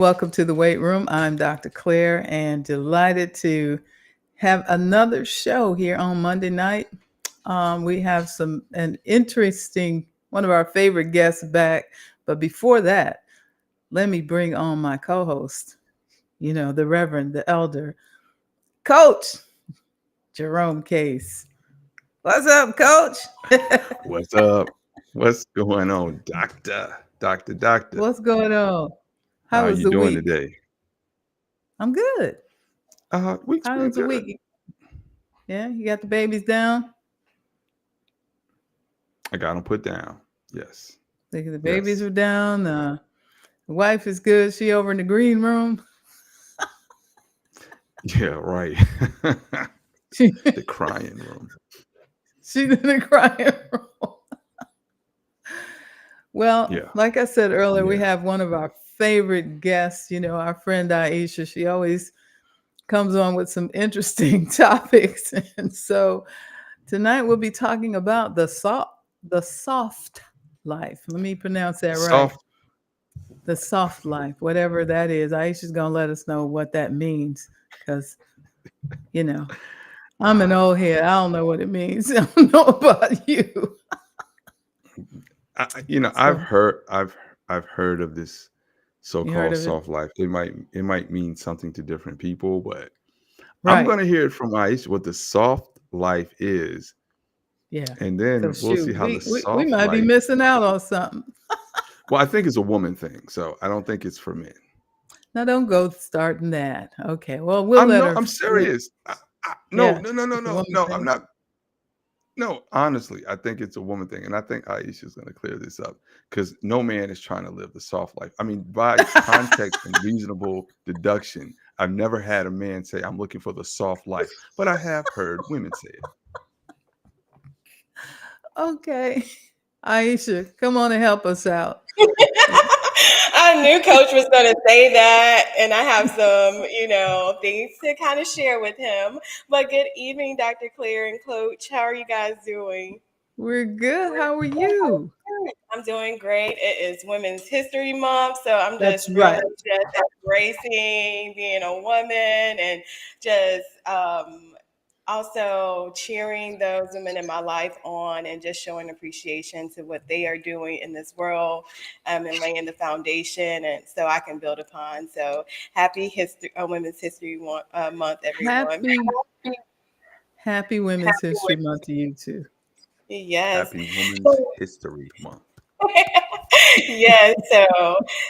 Welcome to the weight room. I'm Dr. Claire and delighted to have another show here on Monday night. We have an interesting one of our favorite guests back, but before that, let me bring on my co-host. The Reverend, the Elder, Coach Jerome Case. What's up, Coach? What's up? What's going on, Doctor? What's going on? How How are was you the doing week? today? I'm good. Week's How been was the good. week? Yeah, you got the babies down? I got them put down. Yes, The babies yes, are down. The wife is good. She over in the green room. yeah, right. She The crying room. she's in the crying room. Well, Yeah, like I said earlier, we yeah. have one of our favorite guests. Our friend Aisha. She always comes on with some interesting topics, and so tonight we'll be talking about the soft life. Let me pronounce that right. Soft. The soft life, whatever that is. Aisha's gonna let us know what that means, because you know I'm an Uh, old head. I don't know what it means. I don't know about you. I've So I've heard of this you heard so-called of it? soft life. It might mean something to different people, but I'm Right. gonna hear it from Aisha what the soft life is, Yeah. and then Because we'll see shoot, how the we soft might be life. missing out on something. Well, I think it's a woman thing, so I don't think it's for men. Now don't go starting that. Okay. Well, we'll let her. I'm serious. No, Yeah. no, no, no, It's a no, woman no. I'm thing. not. No, honestly, I think it's a woman thing, and I think Aisha's going to clear this up because no man is trying to live the soft life. I mean, by context and reasonable deduction, I've never had a man say, "I'm looking for the soft life," but I have heard women say it. Okay. Aisha, come on and help us out. I knew Coach was going to say that, and I have some, things to kind of share with him. But good evening, Dr. Claire and Coach. How are you guys doing? We're good. How are you? I'm doing great. It is Women's History Month, so I'm That's just really right. just embracing being a woman and just also cheering those women in my life on and just showing appreciation to what they are doing in this world and laying the foundation and so I can build upon. So happy history, Women's History Month, everyone. Happy, happy Women's History Month to you too. Yes. Happy Women's History Month. Yes,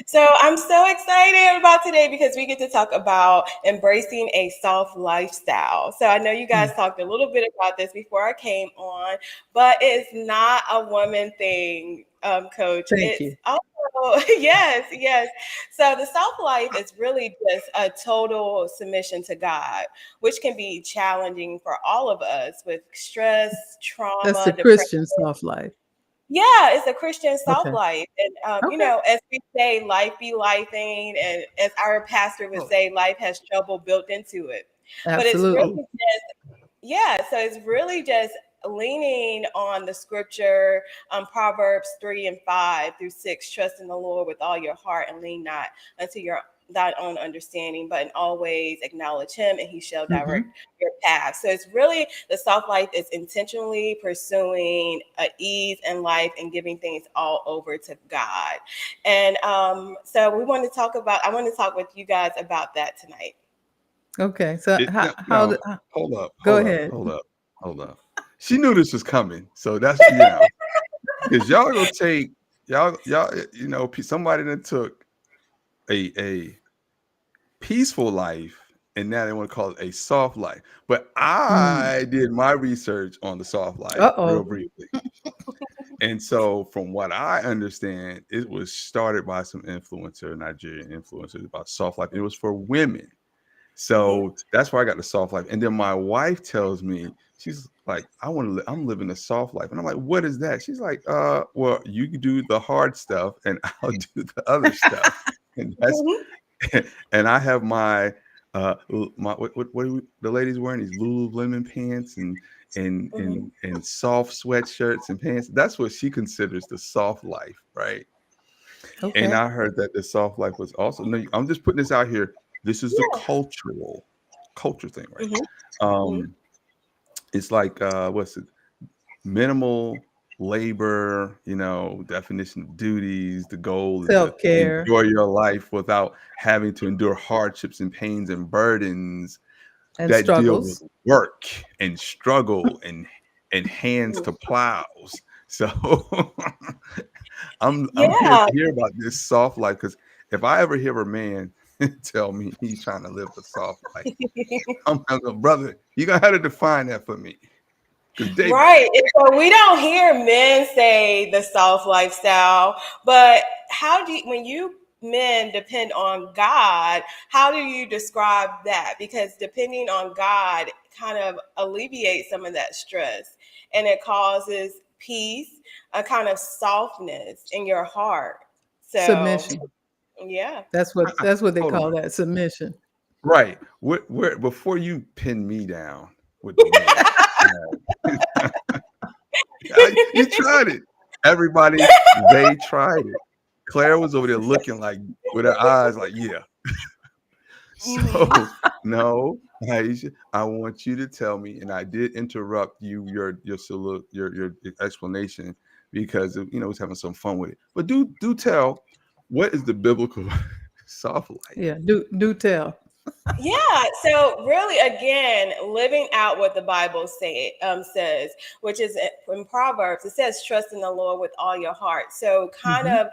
so I'm so excited about today because we get to talk about embracing a soft lifestyle. So I know you guys Mm, talked a little bit about this before I came on, but it's not a woman thing, Coach. thank It's you. also yes. So the soft life is really just a total submission to God, which can be challenging for all of us with stress, That's trauma, the depression. Christian soft life. Yeah, it's a Christian soft Okay. life. And, Okay. as we say, life be lifing. And as our pastor would Oh, say, life has trouble built into it. But it's oh, Absolutely. really yeah, so it's really just leaning on the scripture, Proverbs 3 and 5 through 6. Trust in the Lord with all your heart and lean not unto your thy own understanding, but in all ways acknowledge him and he shall direct Hmm. your path. So it's really the soft life is intentionally pursuing ease in life and giving things all over to God. And so I want to talk with you guys about that tonight. Okay. So it, no, how no. Hold up, go hold up, ahead. hold up, hold up. She knew this was coming, so that's because y'all gonna take y'all somebody that took a peaceful life and now they want to call it a soft life. But Mm. I did my research on the soft life real Uh-oh. briefly. And so from what I understand, it was started by some Nigerian influencers about soft life. It was for women. Mhm. So that's where I got the soft life. And then my wife tells me, she's like, I'm living a soft life. And I'm like, what is that? She's like, well, you can do the hard stuff and I'll do the other stuff. And that's Mhm. and I have my what are the ladies wearing these Lululemon pants Mhm. and soft sweatshirts and pants. That's what she considers the soft life, right? Okay. And I heard that the soft life was also. No, I'm just putting this out here. This is the culture thing, right? Mhm. It's like what's it? Minimal labor, definition of duties. The goal is to Self-care enjoy your life without having to endure hardships and pains and burdens and that deal with struggles. work and struggle and hands to plows. So I'm here Yeah. to hear about this soft life, because if I ever hear a man tell me he's trying to live a soft life, I'm like, brother, you gonna have to define that for me. Because David, Right. And so we don't hear men say the soft lifestyle, but when you men depend on God, how do you describe that? Because depending on God kind of alleviates some of that stress, and it causes peace, a kind of softness in your heart. So, Submission. yeah. That's what they hold call on. that, submission. Right. Where before you pin me down with the men, you tried it. Everybody, they tried it. Claire was over there looking like with her eyes like, yeah. Mhm. So no, Aisha, I want you to tell me, and I did interrupt your your explanation because I was having some fun with it. But do tell, what is the biblical soft life? Yeah, do tell. Yeah, so really, again, living out what the Bible says, which is in Proverbs, it says, "Trust in the Lord with all your heart." So, kind Hmm. of,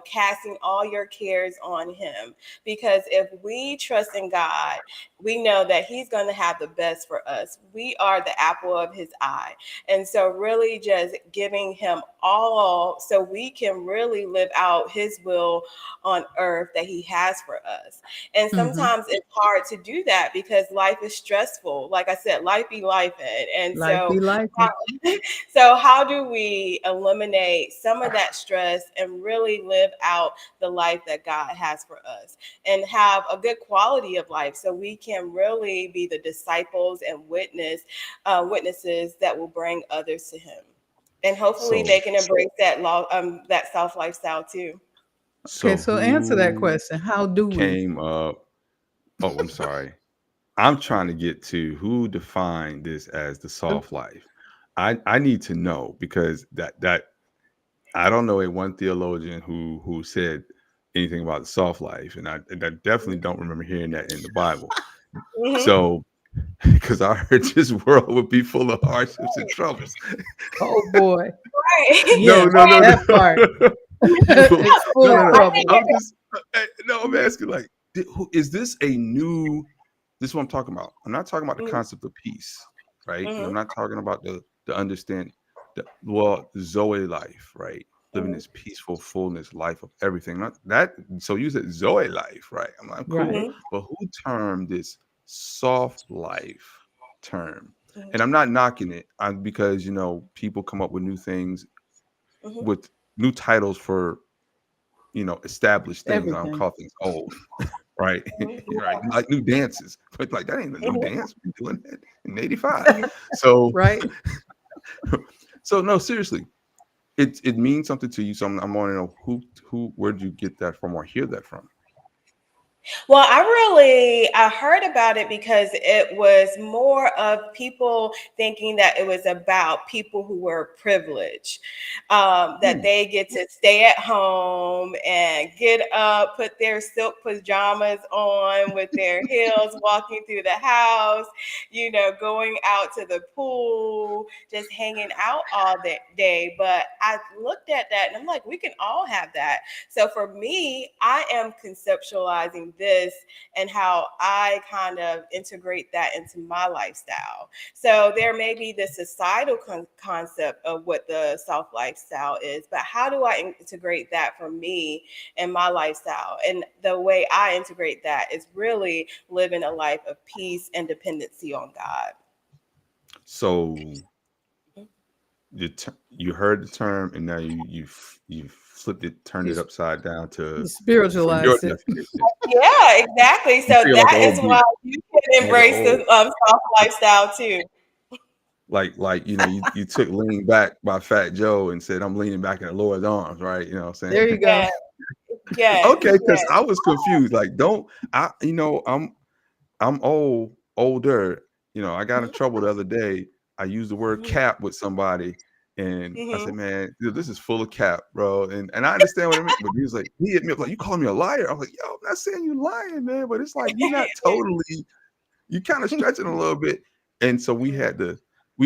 casting all your cares on Him, because if we trust in God, we know that He's going to have the best for us. We are the apple of His eye, and so really, just giving Him all, so we can really live out His will on earth that He has for us. And Hmm. sometimes it's hard to do that because life is stressful. Like I said, life be life. And Life so be life. how do we eliminate some of that stress and really live out the life that God has for us and have a good quality of life so we can really be the disciples and witnesses that will bring others to Him. And hopefully So they can embrace that self lifestyle too. Okay, so so answer that who question. How do we? came up? Oh, I'm sorry. I'm trying to get to who defined this as the soft life. I need to know, because that I don't know a one theologian who said anything about the soft life, and I definitely don't remember hearing that in the Bible. Mhm. So, because I heard this world would be full of hardships and troubles. Oh boy. Right. No, Yes, no, no, that part. no, no, It's no, full no, of no. I trouble. think I'm just no. I'm asking, like, is this a new? This is what I'm talking about. I'm not talking about the Mhm, concept of peace, right? And I'm mhm, not talking about the understanding, the Zoe life, right? Living mhm, this peaceful fullness life of everything. Not that. So you said Zoe life, right? I'm like, cool. Right. mhm, But who termed this soft life term? mhm, And I'm not knocking it, because people come up with new things, mhm, with new titles for established things. I don't Everything. call things old, right? mhm, Right, like new dances, but like that ain't a new mhm. dance. We've been doing that in '85. So, Right. so no, seriously, it means something to you. So I'm wanting to know where did you get that from or hear that from? Well, I heard about it because it was more of people thinking that it was about people who were privileged, that Hmm. they get to stay at home and get up, put their silk pajamas on with their heels, walking through the house, going out to the pool, just hanging out all that day. But I looked at that and I'm like, we can all have that. So for me, I am conceptualizing this and how I kind of integrate that into my lifestyle. So there may be the societal concept of what the soft lifestyle is, but how do I integrate that for me and my lifestyle? And the way I integrate that is really living a life of peace and dependency on God. So you heard the term, and now you've flipped it, turned You, it upside down you from your spiritualize it. definition. Yeah, exactly. You So say it like that an is old why geek, you can like an embrace the old. soft lifestyle too. like you took Lean Back by Fat Joe and said, I'm leaning back in the Lord's arms, right? You know what I'm There saying? you go. Yes, yes, Okay, because yes. I was confused. Like, don't I, I'm older. I got in trouble the other day. I used the word Mhm, cap with somebody, and I said, mhm. "Man, dude, this is full of cap, bro." And I understand what I mean, but he was like, he hit me up like, "You calling me a liar?" I was like, "Yo, I'm not saying you lying, man, but it's like you're not totally. You kind of stretching a little bit." And so we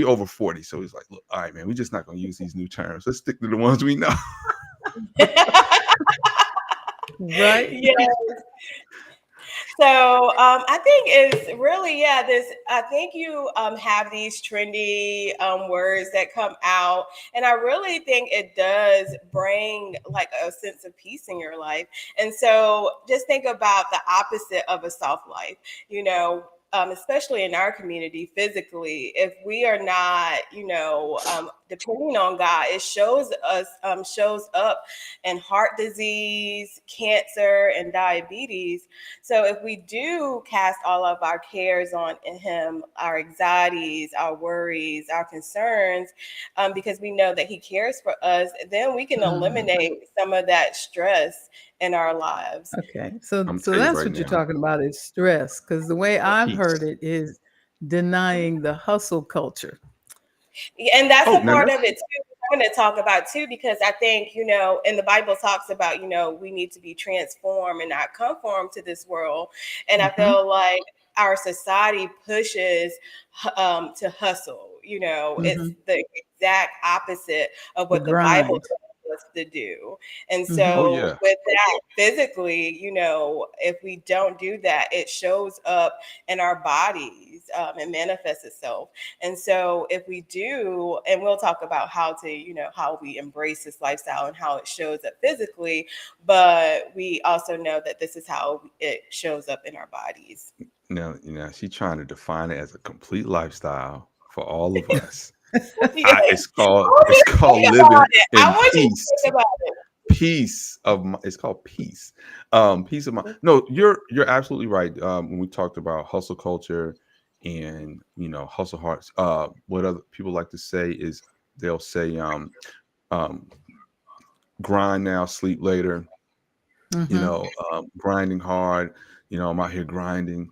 over 40, so he's like, "Look, all right, man, we're just not gonna use these new terms. Let's stick to the ones we know." Right. Yes. So I think it's really, yeah, this, I think you have these trendy words that come out. And I really think it does bring like a sense of peace in your life. And so just think about the opposite of a soft life, you know. Especially in our community, physically, if we are not, depending on God, it shows up in heart disease, cancer, and diabetes. So if we do cast all of our cares on him, our anxieties, our worries, our concerns, because we know that he cares for us, then we can Mhm. eliminate some of that stress in our lives. Okay. So I'm so tell you that's right what you're now, talking about is stress. Because the way I've heard peace. it is denying the hustle culture. Yeah, and that's Oh, a now part that's of it too. I'm going to talk about too, because I think, and the Bible talks about, we need to be transformed and not conform to this world. And I Hmm. feel like our society pushes to hustle. It's Hmm. the exact opposite of The what the Bible grind. tells us to do. And Hmm. oh so yeah. with that physically, if we don't do that, it shows up in our bodies and manifests itself. And so if we do, and we'll talk about how to, how we embrace this lifestyle and how it shows up physically, but we also know that this is how it shows up in our bodies. Now, she's trying to define it as a complete lifestyle for all of us. Yes. It's called I want you to think about living it. I in want you to peace. think about it. Peace of mind. It's called peace. Peace of mind. No, you're absolutely right. When we talked about hustle culture and hustle hearts, what other people like to say is they'll say um grind now, sleep later. Hmm. Grinding hard. I'm out here grinding.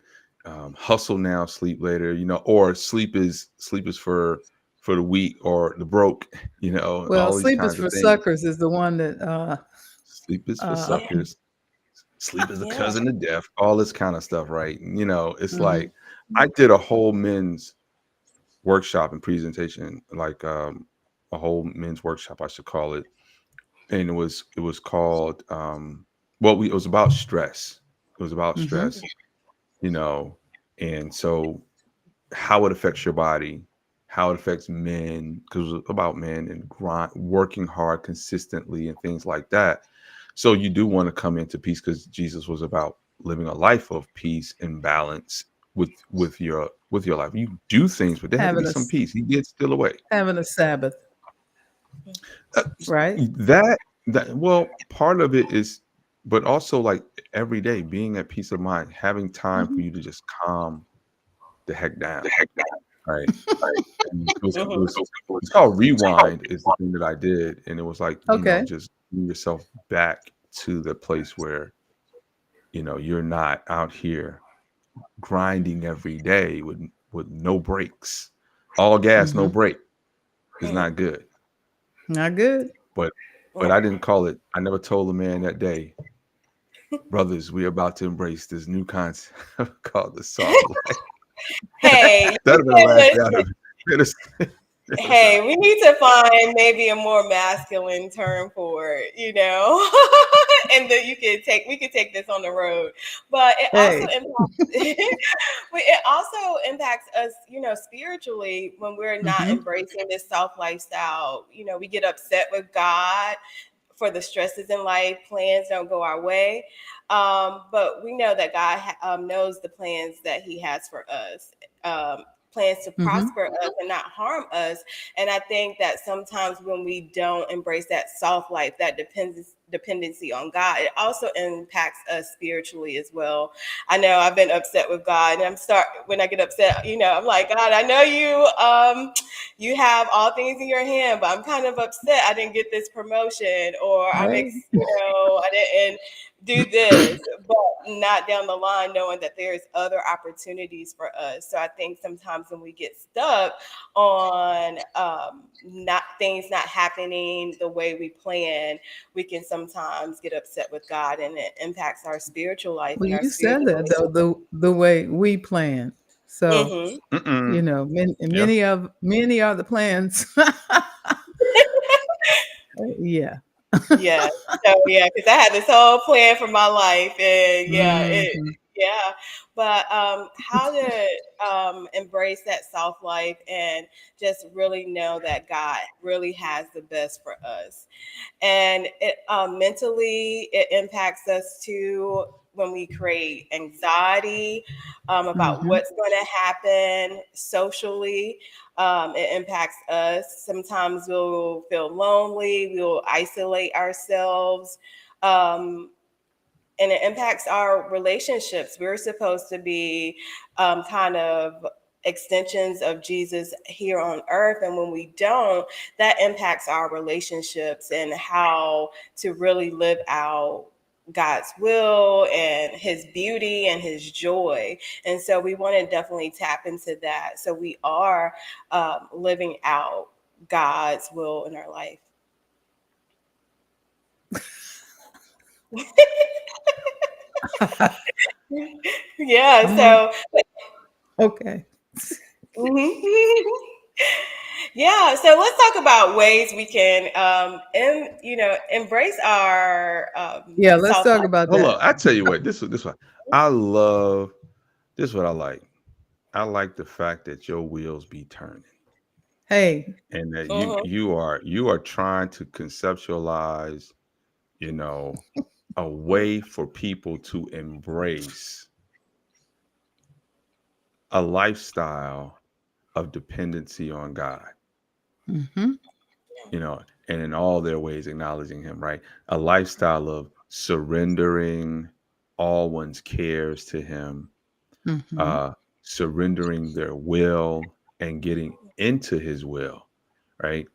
Hustle now, sleep later. Or sleep is for the weak or the broke. Well, All these sleep is kinds of for things. suckers is the one that Sleep is for uh Yeah. suckers. Sleep is a Yeah. cousin of death. All this kind of stuff, right? It's mhm. like I did a whole men's workshop and presentation, like a whole men's workshop, I should call it, and it was called it was about stress. It was about Mhm. stress, you know, and so how it affects your body, how it affects men, because it was about men and working hard consistently and things like that. So you do want to come into peace because Jesus was about living a life of peace and balance with your life. You do things, but there had to be Having a some peace. He did steal away. having a Sabbath, Uh, right? well, part of it is, but also like every day being at peace of mind, having time for Hmm. you to just calm the heck down, right? And Mhm. it's called rewind is the thing that I did, and it was like Okay. just bring yourself back to the place where you're not out here grinding every day with no breaks, all gas, no Hmm. break is Mhm. not good. Not good. But Mhm. I didn't call it. I never told the man that day, brothers, we're about to embrace this new concept called the soft life. Hey, you That'd have been the said, last day I'd listen, have. hey, we need to find maybe a more masculine term for it, and that we could take this on the road. But it also Hey. impacts it also impacts us, spiritually when we're not Hmm. embracing this self lifestyle. We get upset with God for the stresses in life, plans don't go our way. But we know that God knows the plans that He has for us. plans to Mm-hmm. prosper us and not harm us. And I think that sometimes when we don't embrace that soft life, that dependency on God, it also impacts us spiritually as well. I know I've been upset with God, and when I get upset, I'm like, God, I know you have all things in your hand, but I'm kind of upset I didn't get this promotion, or Right. I didn't do this, but not down the line knowing that there's other opportunities for us. So I think sometimes when we get stuck on things not happening the way we plan, we can sometimes get upset with God, and it impacts our spiritual life Well, and our you said spiritual that though, the way we plan. So, relationship. Yeah. many are the plans. Yeah. Yeah. So yeah, because I had this whole plan for my life, and Mhm. yeah. But how to embrace that soft life and just really know that God really has the best for us. And it mentally it impacts us too when we create anxiety about Mhm. what's going to happen socially. It impacts us. Sometimes we'll feel lonely, we'll isolate ourselves, and it impacts our relationships. We're supposed to be kind of extensions of Jesus here on earth. And when we don't, that impacts our relationships and how to really live out God's will and his beauty and his joy. And so we want to definitely tap into that. So we are living out God's will in our life. Yeah. I'm on. So, Okay. mhm. Yeah, so let's talk about ways we can, embrace our Yeah, let's self talk life. about Hold that. on. I tell you what, this one. I love this is what I like. I like the fact that your wheels be turning Hey. and that Mhm. you are trying to conceptualize, you know, a way for people to embrace a lifestyle of dependency on God, Mhm. and in all their ways acknowledging him, right? A lifestyle of surrendering all one's cares to him, Mhm. uh, surrendering their will and getting into his will, right?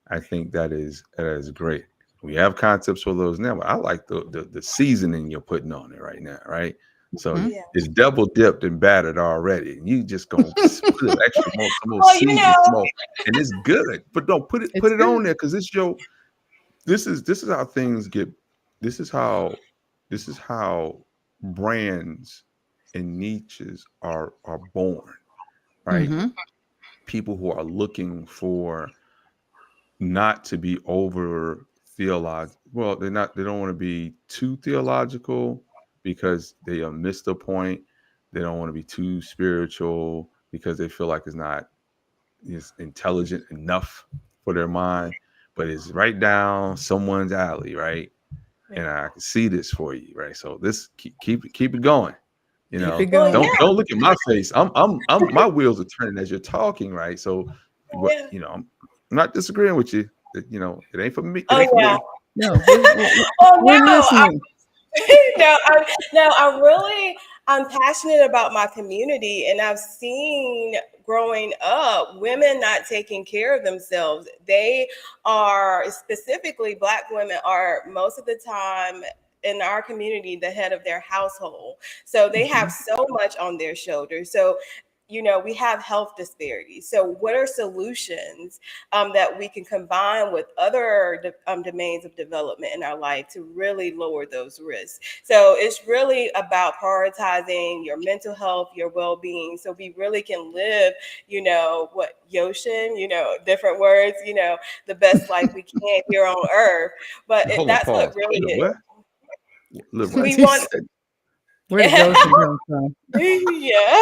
I think that is great. We have concepts for those now, but I like the seasoning you're putting on it right now, right? So Mhm. Yeah. it's double dipped and battered already. And you just gonna put an extra more, some more Well, season, some more, and it's good. But don't It's put it good. on there because it's your this is how things get this is how this is how brands and niches are born, right? Mhm. People who are looking for not to be over theological. Well, they don't want to be too theological because they missed the point. They don't want to be too spiritual because they feel like it's intelligent enough for their mind, but it's right down someone's alley, right? And I can see this for you, right? So this keep it going. Keep it well, going. yeah, Don't look at my face. I'm my wheels are turning as you're talking, right? So what yeah. I'm not disagreeing with you. It ain't for me. It Oh, ain't for yeah. me. No, Oh we're no, listening. I'm passionate about my community, and I've seen growing up women not taking care of themselves. They are, specifically Black women, are most of the time in our community the head of their household. So they have Mhm. so much on their shoulders. So we have health disparities. So what are solutions that we can combine with other domains of development in our life to really lower those risks? So it's really about prioritizing your mental health, your well-being, so we really can live, what Yoshin, different words, the best life we can here on earth. But Hold on, that's what pause. really You know is. what? Live what? What We you want. said? Where did Goshen come from? Yeah,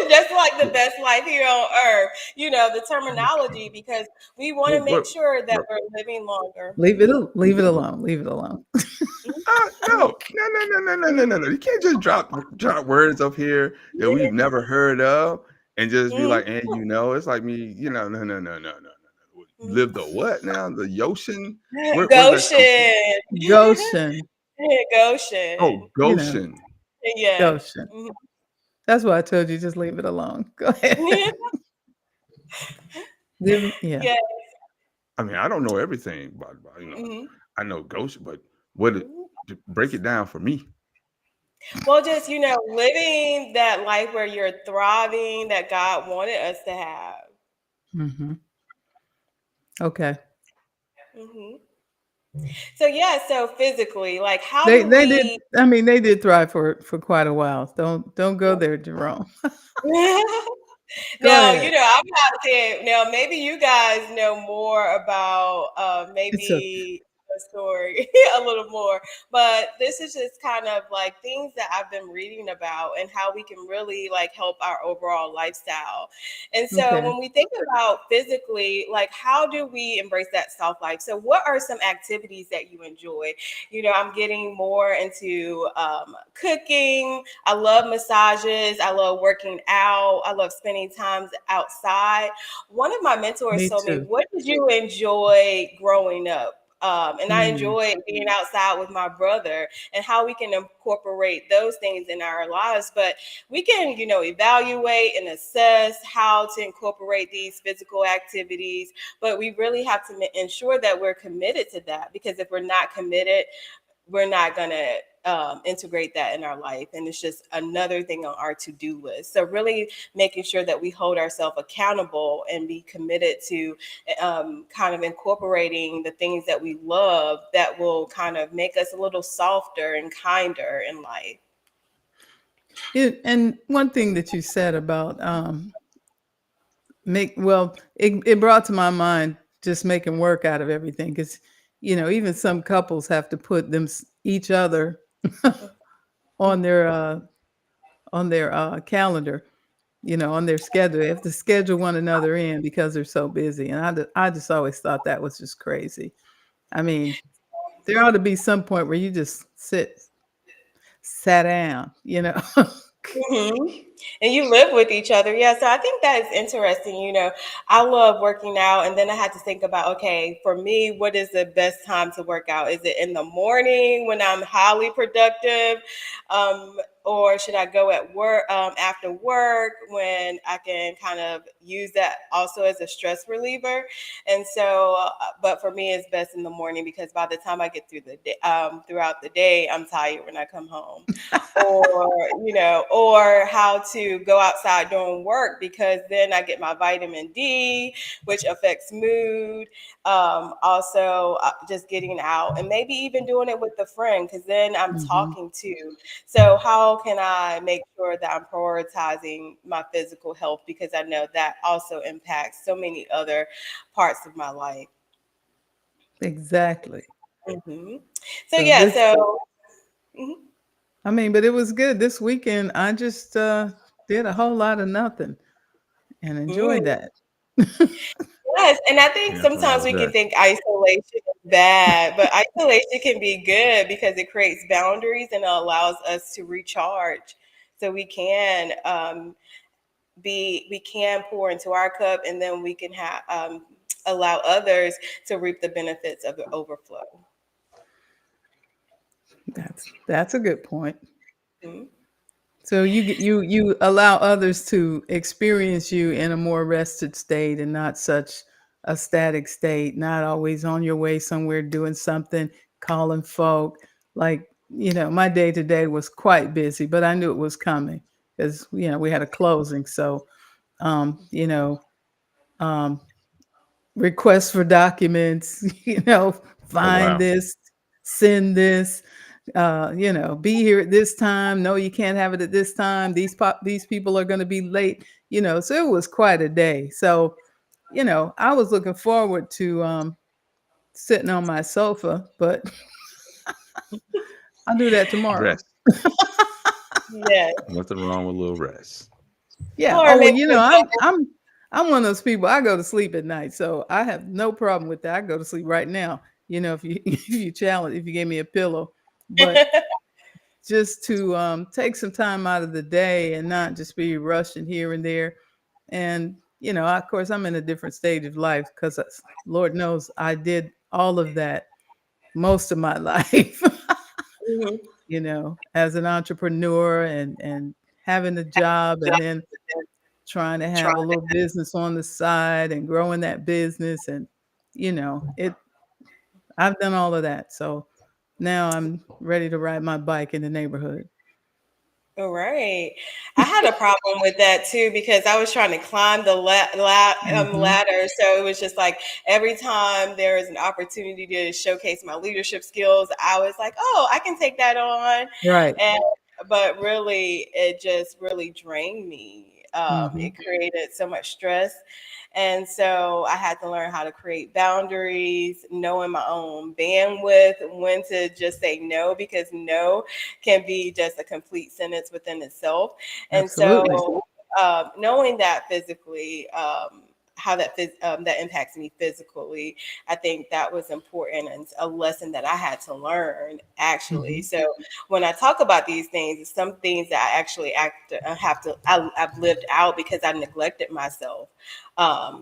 just like the best life here on earth, the terminology, because we want to make What? sure that we're living longer. Leave it alone. Leave it alone. No. You can't just drop words up here that we've never heard of. and just be Mhm. like, and it's like me, no. Mhm. Live the what now? The ocean? Where's that come from? Goshen. Goshen, Oh, Goshen. you know, Goshen. Yes. Goshen. Mhm. That's why I told you just leave it alone. Go ahead. Yeah. Yeah. I mean, I don't know everything, but Mhm. I know Goshen, but what it Mhm. break it down for me. Well, just, living that life where you're thriving that God wanted us to have. Hmm. Okay. Hmm. So, yeah, so physically, like, how They do they did. we. I mean, they did thrive for quite a while. Don't go there, Jerome. Go Now, ahead. I'm not saying now. Maybe you guys know more about It's okay. maybe the story a little more, but this is just kind of like things that I've been reading about and how we can really like help our overall lifestyle. And so, Okay. when we think about physically, like how do we embrace that self life? So, what are some activities that you enjoy? I'm getting more into cooking. I love massages. I love working out. I love spending time outside. One of my mentors Me told me, too. "What did you enjoy growing up?" And I Mm, enjoyed being outside with my brother and how we can incorporate those things in our lives. But we can, evaluate and assess how to incorporate these physical activities. But we really have to ensure that we're committed to that, because if we're not committed, we're not going to integrate that in our life. And it's just another thing on our to-do list. So really making sure that we hold ourselves accountable and be committed to kind of incorporating the things that we love that will kind of make us a little softer and kinder in life. and one thing that you said about it brought to my mind just making work out of everything, because even some couples have to put each other on their calendar, on their schedule. They have to schedule one another in because they're so busy, and I just always thought that was just crazy. I mean, there ought to be some point where you just sat down. Hmm. And you live with each other. Yeah. So I think that is interesting. I love working out. And then I had to think about, okay, for me, what is the best time to work out? Is it in the morning when I'm highly productive? Or should I go at work after work when I can kind of use that also as a stress reliever? And so, but for me, it's best in the morning, because by the time I get through the day, throughout the day, I'm tired when I come home. Or how to go outside during work, because then I get my vitamin D, which affects mood. Also, just getting out and maybe even doing it with a friend, because then I'm Mhm. talking to. So, how can I make sure that I'm prioritizing my physical health? Because I know that also impacts so many other parts of my life. Exactly. Hmm. So, So yeah, this so. Mhm. I mean, but it was good. This weekend, I just did a whole lot of nothing and enjoyed Mm. that. Yes, and I think Yeah, how sometimes was we can that? think isolation is bad, but isolation can be good because it creates boundaries and it allows us to recharge. So we can pour into our cup, and then we can allow others to reap the benefits of the overflow. That's a good point. Mhm. So you allow others to experience you in a more rested state and not such a static state, not always on your way somewhere doing something, calling folk. Like, my day to day was quite busy, but I knew it was coming because, we had a closing. So, you know, um, requests for documents, Oh find wow. this, send this, be here at this time. No, you can't have it at this time. These people are going to be late, so it was quite a day. So, I was looking forward to sitting on my sofa, but I'll do that tomorrow. Rest. Yes. Nothing wrong with a little rest. Yeah. Or Oh well, maybe the I'm one of those people. I go to sleep at night, so I have no problem with that. I go to sleep right now. If you if you gave me a pillow, but just to take some time out of the day and not just be rushing here and there. And, of course, I'm in a different stage of life because Lord knows I did all of that most of my life, Mhm. as an entrepreneur and having a job and then trying to have a little business on the side and growing that business. And, it, I've done all of that. So now I'm ready to ride my bike in the neighborhood. All right. I had a problem with that too because I was trying to climb the Hmm. ladder. So it was just like every time there was an opportunity to showcase my leadership skills, I was like, oh, I can take that on. Right. And but really, it just really drained me. Hmm. It created so much stress. And so I had to learn how to create boundaries, knowing my own bandwidth, when to just say no, because no can be just a complete sentence within itself. And Absolutely. so, knowing that physically, how that impacts me physically, I think that was important and a lesson that I had to learn actually. Hmm. So when I talk about these things, it's some things that I actually I've lived out because I neglected myself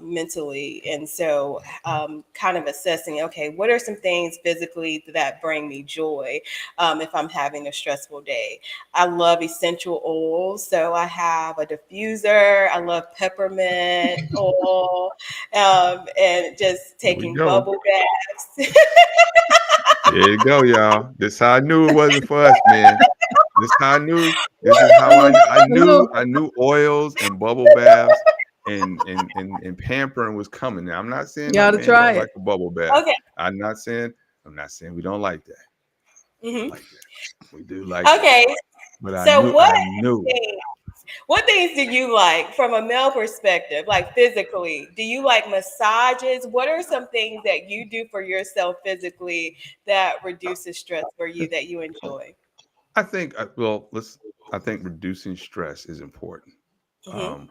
mentally. And so, kind of assessing, okay, what are some things physically that bring me joy if I'm having a stressful day? I love essential oils. So I have a diffuser. I love peppermint oil and just Here we taking go. bubble baths. There you go, y'all. This how I knew it wasn't for us, man. This how I knew. This is how I knew. Look, I knew oils and bubble baths and pampering was coming. Now I'm not saying you no ought to man try don't it. like a bubble bath. Okay. I'm not saying. I'm not saying we don't like that. We Hmm. like that. We do like that. Okay. But I So knew. I knew. what things do you like from a male perspective, like physically? Do you like massages? What are some things that you do for yourself physically that reduces stress for you that you enjoy? I think. Well, let's. I think reducing stress is important. Hmm. Um,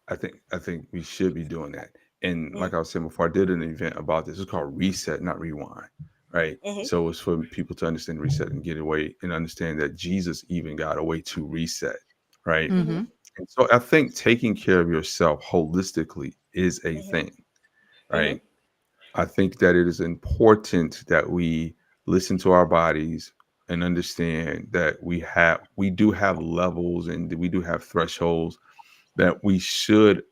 I think we should be doing that. And like I was saying before, I did an event about this. It's called Reset, not Rewind. Right. Hmm. So it's for people to understand reset and get away and understand that Jesus even got a way to reset. Right. Hmm. Hmm. And so I think taking care of yourself holistically is a Hmm. thing. Hmm. Right. I think that it is important that we listen to our bodies and understand that we do have levels and we do have thresholds that we should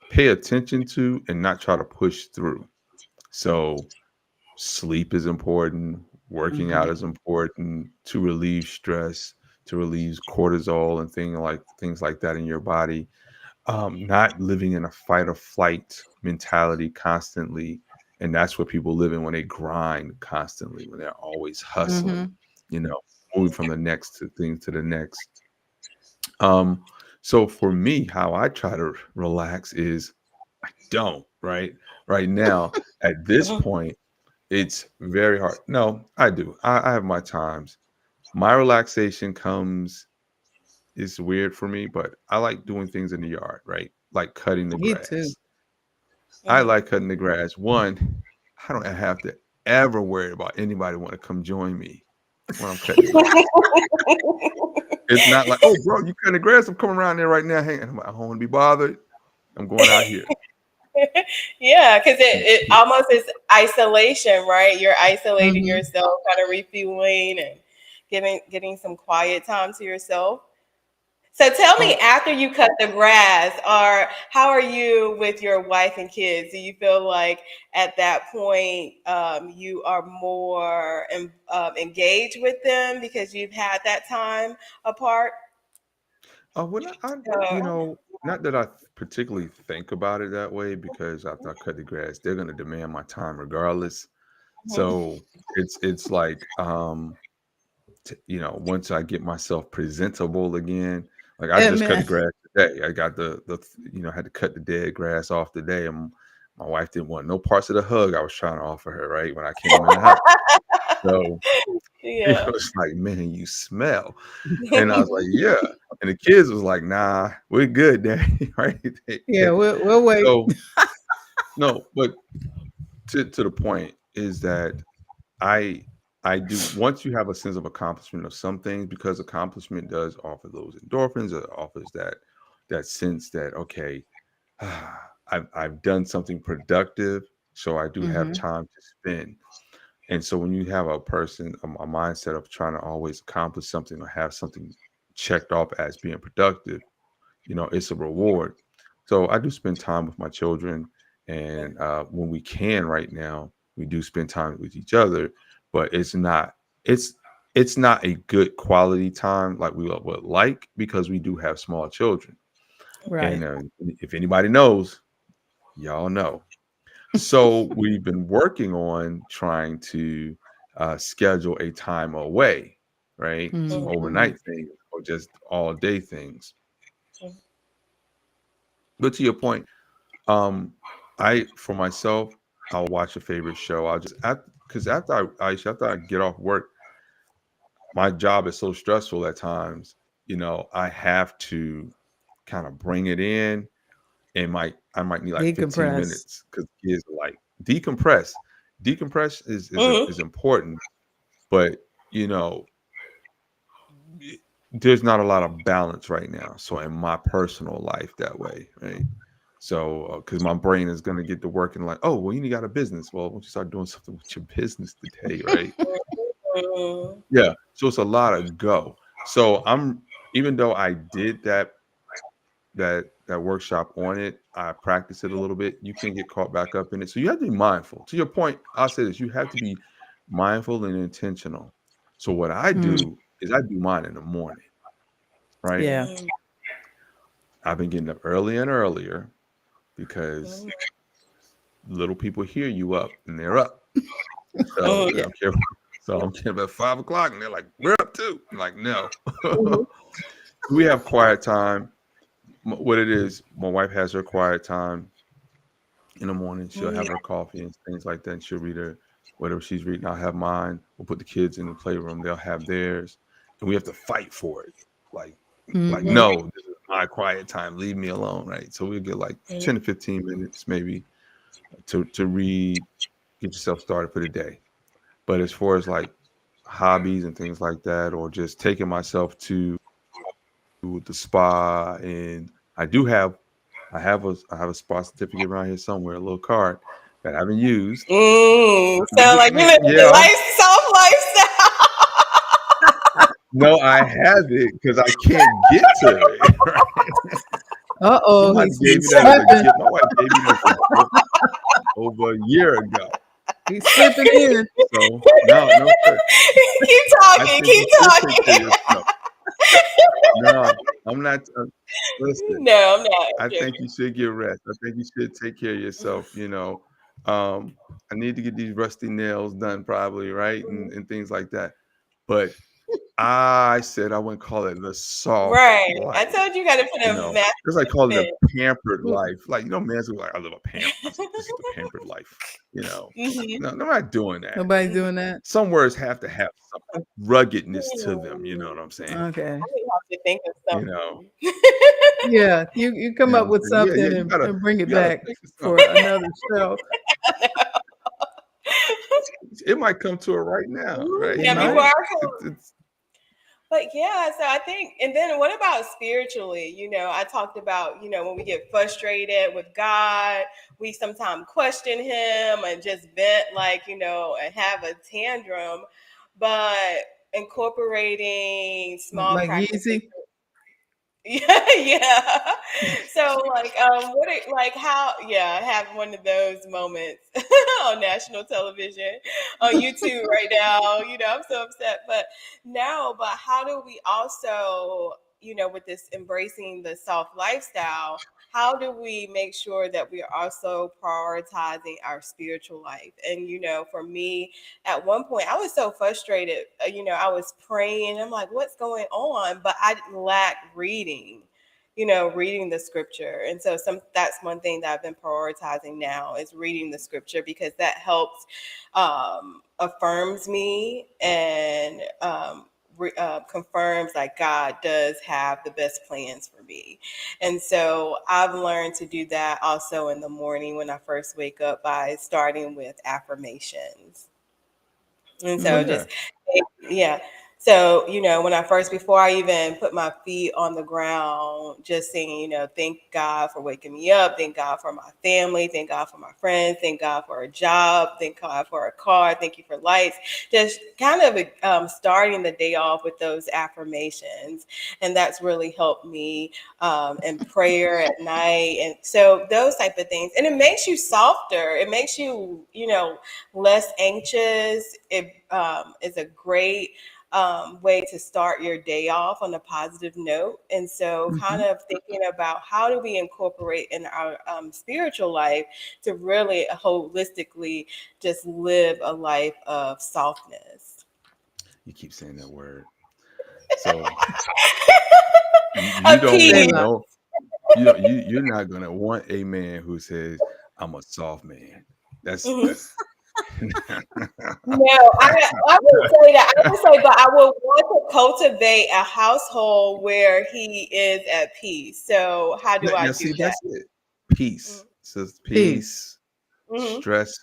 pay attention to and not try to push through. So sleep is important, working Hmm. out is important to relieve stress, to relieve cortisol and things like that in your body. Not living in a fight or flight mentality constantly. And that's what people live in when they grind constantly, when they're always hustling, Hmm. you know, moving from the next to thing to the next. Um, so for me, how I try to relax is I don't, right? Right now, at this Hmm. point, it's very hard. No, I do. I have my times. My relaxation comes, it's weird for me, but I like doing things in the yard, right? Like cutting the Me too. grass. I Hmm. like cutting the grass. One, I don't have to ever worry about anybody want to come join me when I'm cutting the grass. It's not like, oh, bro, you cutting the grass. I'm coming around there right now. Hang on. I'm like, I don't want to be bothered. I'm going out here. Yeah, because it almost is isolation, right? You're isolating Hmm. yourself, kind of refueling and getting some quiet time to yourself. So tell me, Um, after you cut the grass, or how are you with your wife and kids? Do you feel like at that point you are more engaged with them because you've had that time apart? when Uh, not that I particularly think about it that way because after I cut the grass, they're gonna demand my time regardless. mhm. So it's like once I get myself presentable again, like I just cut the Amen. grass today. I got had to cut the dead grass off today, and my wife didn't want no parts of the hug I was trying to offer her right when I came in the house. So he Yeah. was like, "Man, you smell," and I was like, "Yeah," and the kids was like, "Nah, we're good, Daddy." Right? Yeah, we'll wait. So no, but to the point is that I I do once you have a sense of accomplishment of some things because accomplishment does offer those endorphins, it offers that sense that, okay, I've done something productive, so I do have Mm-hmm. time to spend. And so when you have a person, a mindset of trying to always accomplish something or have something checked off as being productive, it's a reward. So I do spend time with my children, and when we can, right now, we do spend time with each other. But it's it's not a good quality time like we would like, because we do have small children. Right. And if anybody knows, y'all know. So we've been working on trying to schedule a time away, right? Some Mm-hmm. overnight things or just all day things. But to your point, for myself, I'll watch a favorite show. I'll just because after I get off work, my job is so stressful at times. I have to kind of bring it in, and I might need like 15 Decompress. minutes because kids are like decompress. Decompress is important, but you know, there's not a lot of balance right now. So in my personal life, that way, right? So because my brain is gonna get to working like, oh, well, you got a business. Well, once you start doing something with your business today, right? Mhm. Yeah. So it's a lot of go. So even though I did that workshop on it, I practiced it a little bit. You can't get caught back up in it. So you have to be mindful. To your point, I'll say this: you have to be mindful and intentional. So what I Mm. do is I do mine in the morning, right? Yeah. Mhm. I've been getting up earlier and earlier because Mhm. little people hear you up and they're up. So Mhm. I don't care. So I'm getting up at 5 o'clock and they're like, "We're up too." I'm like, no. Mhm. We have quiet time. What it is, my wife has her quiet time in the morning. She'll Mhm. have her coffee and things like that. And she'll read her whatever she's reading. I'll have mine. We'll put the kids in the playroom. They'll have theirs, and we have to fight for it. Like, Mm-hmm. no, this is my quiet time. Leave me alone, right? So we'll get like 10 to 15 minutes maybe to read, get yourself started for the day. But as far as like hobbies and things like that, or just taking myself to the spa, and I have a spa certificate around here somewhere, a little card that I haven't used. Sound like you live the Yeah, soft lifestyle. no, I have it because I can't get to it. Right? Uh-oh, Somebody he's gave me that as a slipping. gift. My wife gave me that as a gift over a year ago. He's slipping in. So no, sir. Keep I talking. think you Keep should take care of talking. yourself. No, I'm not. Listen, No, I'm not. I I'm think joking. you should get rest. I think you should take care of yourself. I need to get these rusty nails done, probably, right, and things like that. But I said I wouldn't call it the soft Right. I life, told you, got to put a mask because I call it in. a pampered life. Like, man's like, I live a this is the pampered life. Mhm. No, I'm not doing that. Nobody's doing that. Some words have to have some ruggedness to them. You know what I'm saying? Okay. I didn't have to think of You know, something. Yeah, you come you know up what I'm with saying? Yeah, something you and bring it gotta back think of for something. another show. It might come to it right now, right? It Yeah, before might. I It's But yeah, so I think, and then what about spiritually? I talked about, when we get frustrated with God, we sometimes question Him and just vent, like, and have a tantrum. But incorporating small Like practices. Yeezy. Yeah, yeah. So like how, yeah, have one of those moments on national television, on YouTube right now. I'm so upset. But no, but how do we also, with this embracing the soft lifestyle, how do we make sure that we are also prioritizing our spiritual life? And for me, at one point I was so frustrated. I was praying, I'm like, what's going on? But I lack reading, reading the scripture. And so that's one thing that I've been prioritizing now, is reading the scripture, because that helps, affirms me, and confirms like God does have the best plans for me. And so I've learned to do that also in the morning when I first wake up, by starting with affirmations. And oh so yeah. just, yeah. So, before I even put my feet on the ground, just saying, thank God for waking me up. Thank God for my family. Thank God for my friends. Thank God for a job. Thank God for a car. Thank you for lights. Just kind of starting the day off with those affirmations. And that's really helped me in prayer at night. And so those type of things. And it makes you softer. It makes you, less anxious. It is a great way to start your day off on a positive note. And so, kind Mhm. of thinking about how do we incorporate in our spiritual life to really holistically just live a life of softness. You keep saying that word. So you Of don't Say peace. want la. no, you're not gonna want a man who says, I'm a soft man. That's Mhm. that's No, I would say that. I would say, but I would want to cultivate a household where he is at peace. So, how do I now do see, that? that's it. Peace. Says Peace. peace, Mm-hmm. stress,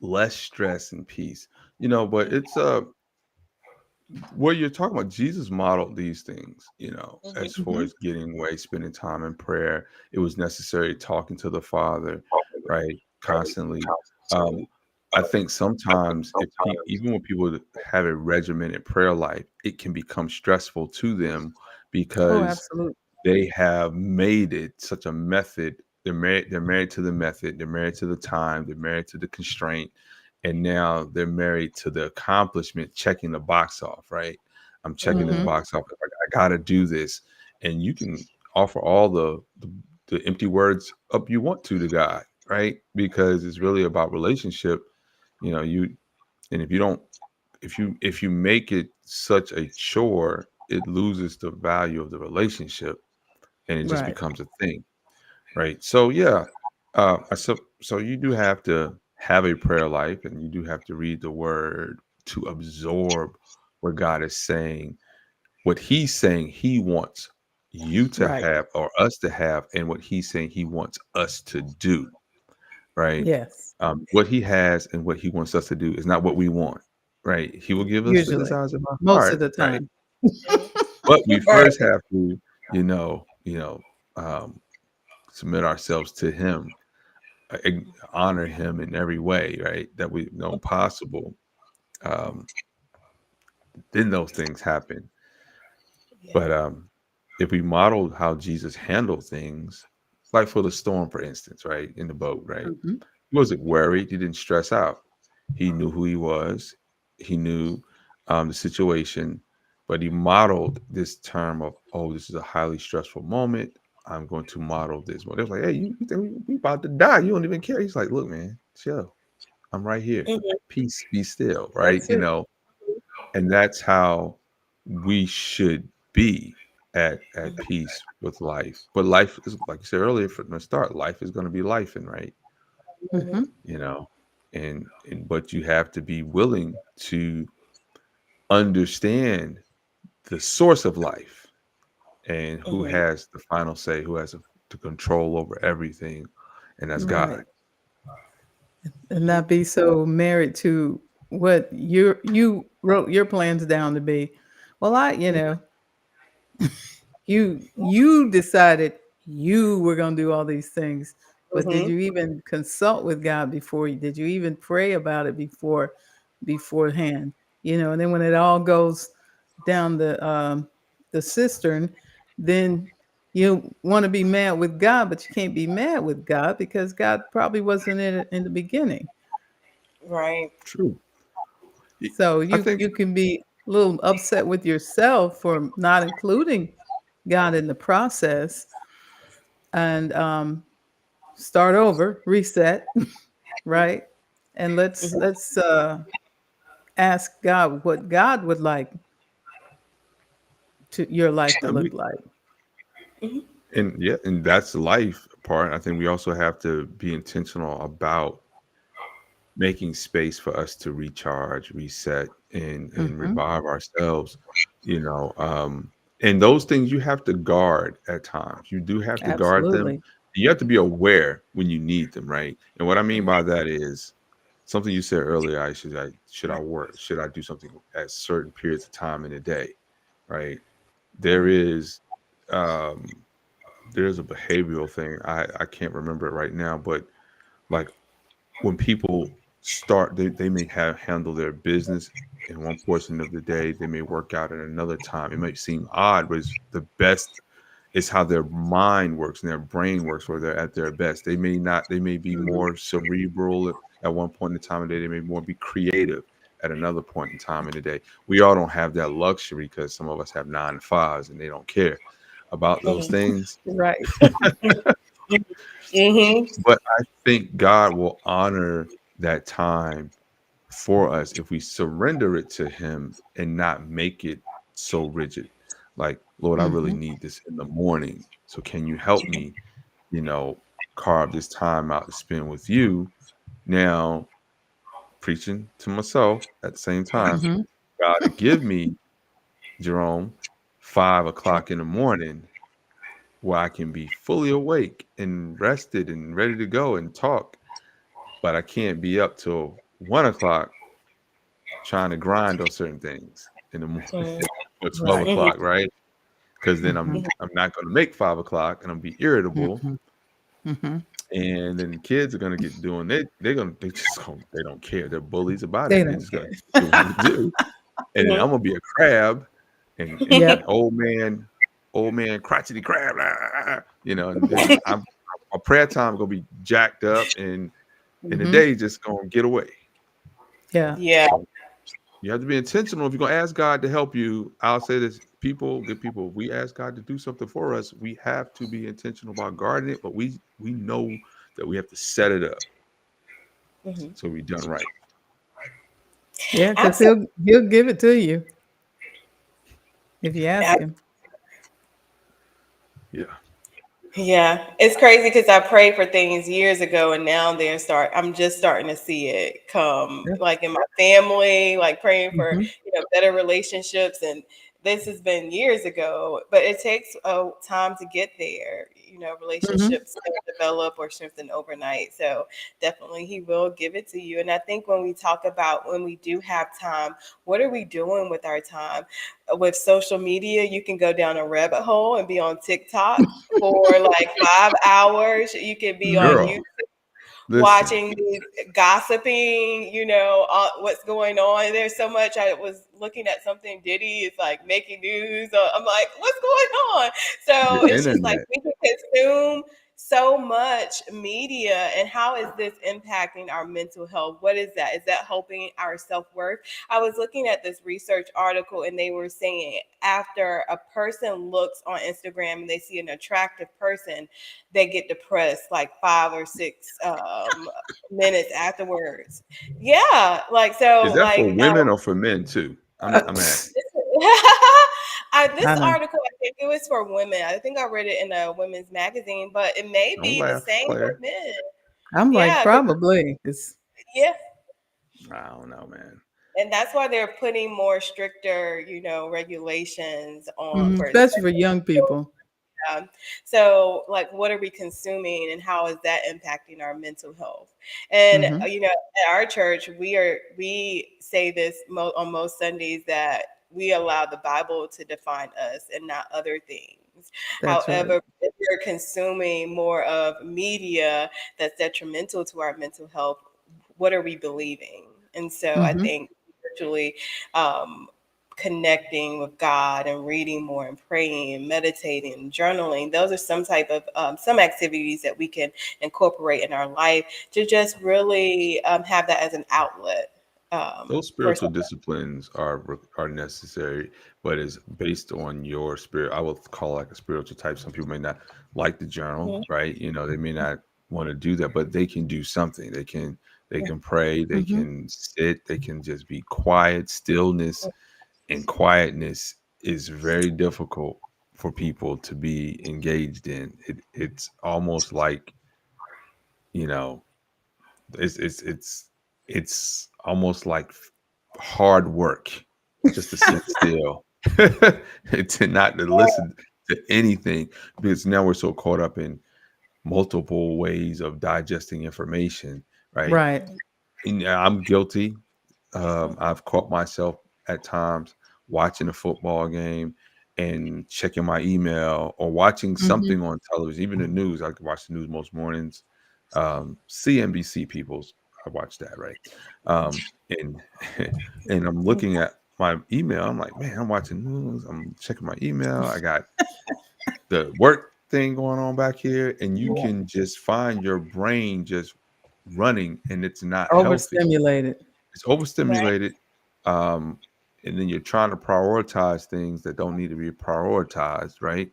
less stress and peace. But it's what you're talking about. Jesus modeled these things, as far Mhm. as getting away, spending time in prayer. It was necessary talking to the Father, right? Constantly. Um, I think sometimes even when people have a regimented prayer life, it can become stressful to them Oh, because absolutely. they have made it such a method. They're married to the method, they're married to the time, they're married to the constraint, and now they're married to the accomplishment, checking the box off, right? I'm checking this Mm-hmm. Mhm. box off. I gotta do this. And you can offer all the empty words up you want to God, right? Because it's really about relationship. You and if you don't if you make it such a chore, it loses the value of the relationship and it just Right. becomes a thing, right? So yeah, so you do have to have a prayer life, and you do have to read the Word to absorb what God is saying, what He's saying He wants you to Right. have or us to have, and what He's saying He wants us to do, right? Yes. What He has and what He wants us to do is not what we want, right? He will give us the Usually. desires of our Most of heart, the right? time. But we Right. first have to, um, submit ourselves to Him, honor Him in every way, right? That we know possible. Um, then those things happen. Yeah. But if we modeled how Jesus handled things, like for the storm, for instance, right, in the boat, right? Mhm. He wasn't worried. He didn't stress out. He knew who he was. He knew the situation, but he modeled this term of, oh, this is a highly stressful moment. I'm going to model this. But they're like, hey, you think we about to die? You don't even care. He's like, look, man, chill. I'm right here. Mhm. Peace, be still, right? That's it. And that's how we should be at peace with life. But life is, like you said earlier from the start, life is going to be life, and right, Mhm. Mhm. you know, and but you have to be willing to understand the source of life and who Mhm. has the final say, who has the control over everything, and that's God. Right. And not be so married to what you wrote your plans down to be. Well, you decided you were going to do all these things, but did Mhm. you even consult with God before? Did you even pray about it beforehand? And then when it all goes down the cistern, then you want to be mad with God, but you can't be mad with God because God probably wasn't in it in the beginning. Right. True. So I you think you can be a little upset with yourself for not including God in the process and start over, reset, right? And let's ask God what God would like to your life to I mean, look like. Mhm. and yeah, and that's the life part. I think we also have to be intentional about making space for us to recharge, reset, and Mhm. revive ourselves. You know, um, and those things you have to guard at times. You do have to guard them. Absolutely. You have to be aware when you need them, right? And what I mean Mhm. by that is, something you said earlier, should I work? Should I do something at certain periods of time in a day? Right. There is there's a behavioral thing. I can't remember it right now, but like when people start, they may have handle their business in one portion of the day, they may work out at another time. It might seem odd, but it's the best. It's how their mind works and their brain works where they're at their best. They may be more cerebral at one point in time of the day. They may more be creative at another point in time in the day. We all don't have that luxury because some of us have 9 to 5s and they don't care about those things. Right. But I think God will honor that time for us if we surrender it to him and not make it so rigid. Like, Lord, I really need this in the morning. So can you help me, carve this time out to spend with you? Now, preaching to myself at the same time, God to give me, Jerome, 5 o'clock in the morning where I can be fully awake and rested and ready to go and talk. But I can't be up till 1 o'clock trying to grind on certain things in the morning or 12 o'clock, right? Because then I'm not going to make 5 o'clock and I'm be irritable. And then the kids are gonna get doing they don't care. They're bullies about They it. They don't just care. gonna do what they do. And then I'm gonna be a crab and Yep. old man crotchety crab, and then my prayer time gonna be jacked up and the day just gonna get away. Yeah. Yeah. So you have to be intentional. If you're gonna ask God to help you, I'll say this: good people, we ask God to do something for us. We have to be intentional about guarding it, but we know that we have to set it up so we done right. Yeah, because Absolutely. he'll give it to you if you ask him. Yeah. Yeah, it's crazy because I prayed for things years ago, and now I'm just starting to see it come, Yep. like in my family, like praying for Mhm. better relationships, and this has been years ago, but it takes time to get there. Relationships don't develop or strengthen overnight, so definitely He will give it to you. And I think when we talk about when we do have time, what are we doing with our time? With social media, you can go down a rabbit hole and be on TikTok for like 5 hours. You could be on Girl, YouTube listen. watching these gossiping, what's going on. There's so much. I was looking at something Diddy is like making news. I'm like, what's going on? The So it's just like internet. we can consume so much media, and how is this impacting our mental health? What is that? Is that helping our self-worth? I was looking at this research article, and they were saying after a person looks on Instagram and they see an attractive person, they get depressed like 5 or 6 minutes afterwards. Yeah, like Is so, that for like women or for men too? I'm asking. this I know. article, I think it was for women. I think I read it in a women's magazine, but it may Don't be the laugh, same for Claire. men. I'm like, Yeah, 'cause- probably. It's yeah, I don't know, man. and that's why they're putting more stricter, regulations on for especially for young people. So, like, what are we consuming, and how is that impacting our mental health? And Hmm. at our church, we say this on most Sundays, that we allow the Bible to define us and not other things. That's right. However, if you're consuming more of media that's detrimental to our mental health, what are we believing? And so, I Hmm. think virtually. Connecting with God and reading more and praying and meditating and journaling. Those are some type of some activities that we can incorporate in our life to just really have that as an outlet. Those For spiritual disciplines are necessary, but it's based on your spirit. I would call it like a spiritual type. Some people may not like the journal, right? They may not want to do that, but they can do something. They can pray, they Hmm. can sit, they can just be quiet. Stillness and quietness is very difficult for people to be engaged in. It's almost like, you know, it's almost like hard work just to sit still and to not to listen to anything, because now we're so caught up in multiple ways of digesting information, right? Right. Yeah, I'm guilty. I've caught myself at times watching a football game and checking my email or watching Mhm. something on television, even the news. I could watch the news most mornings. CNBC people's, I watch that, right? And and I'm looking at my email. I'm like, man, I'm watching news. I'm checking my email. I got the work thing going on back here, and you Yeah. can just find your brain just running, and it's not healthy. Overstimulated. It's Right. overstimulated, um, and then you're trying to prioritize things that don't need to be prioritized, right?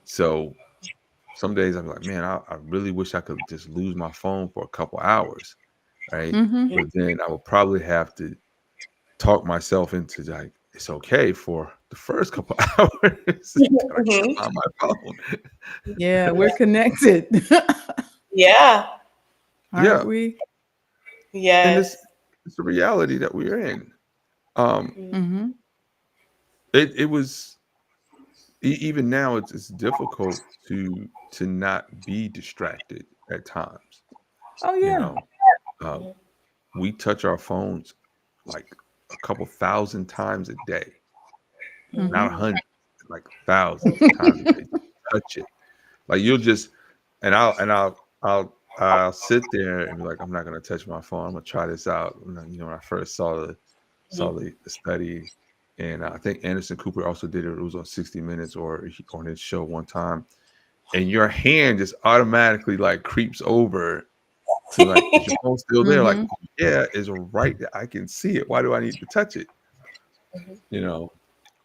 So some days I'm like, man, I really wish I could just lose my phone for a couple hours, right? Mhm. But then I would probably have to talk myself into like it's okay for the first couple hours that I can't Mhm. find my phone. Yeah, we're connected, Yeah. aren't Yeah, we? and Yes. it's the reality that we're in. Um, Mhm. Mhm. it was even now it's difficult to not be distracted at times. Oh You yeah. know, um, Mhm. we touch our phones like a couple thousand times a day, not Mhm. Mhm. 100, like thousands of times a day. Just touch it. Like you'll just I'll sit there and be like, I'm not gonna touch my phone. I'm gonna try this out. When I first saw Mhm. the study, and I think Anderson Cooper also did it. It was on 60 Minutes or on his show one time, and your hand just automatically like creeps over to like, is your phone still there? Like, Mhm. yeah, it's right there. I can see it. Why do I need to touch it? Mhm. You know,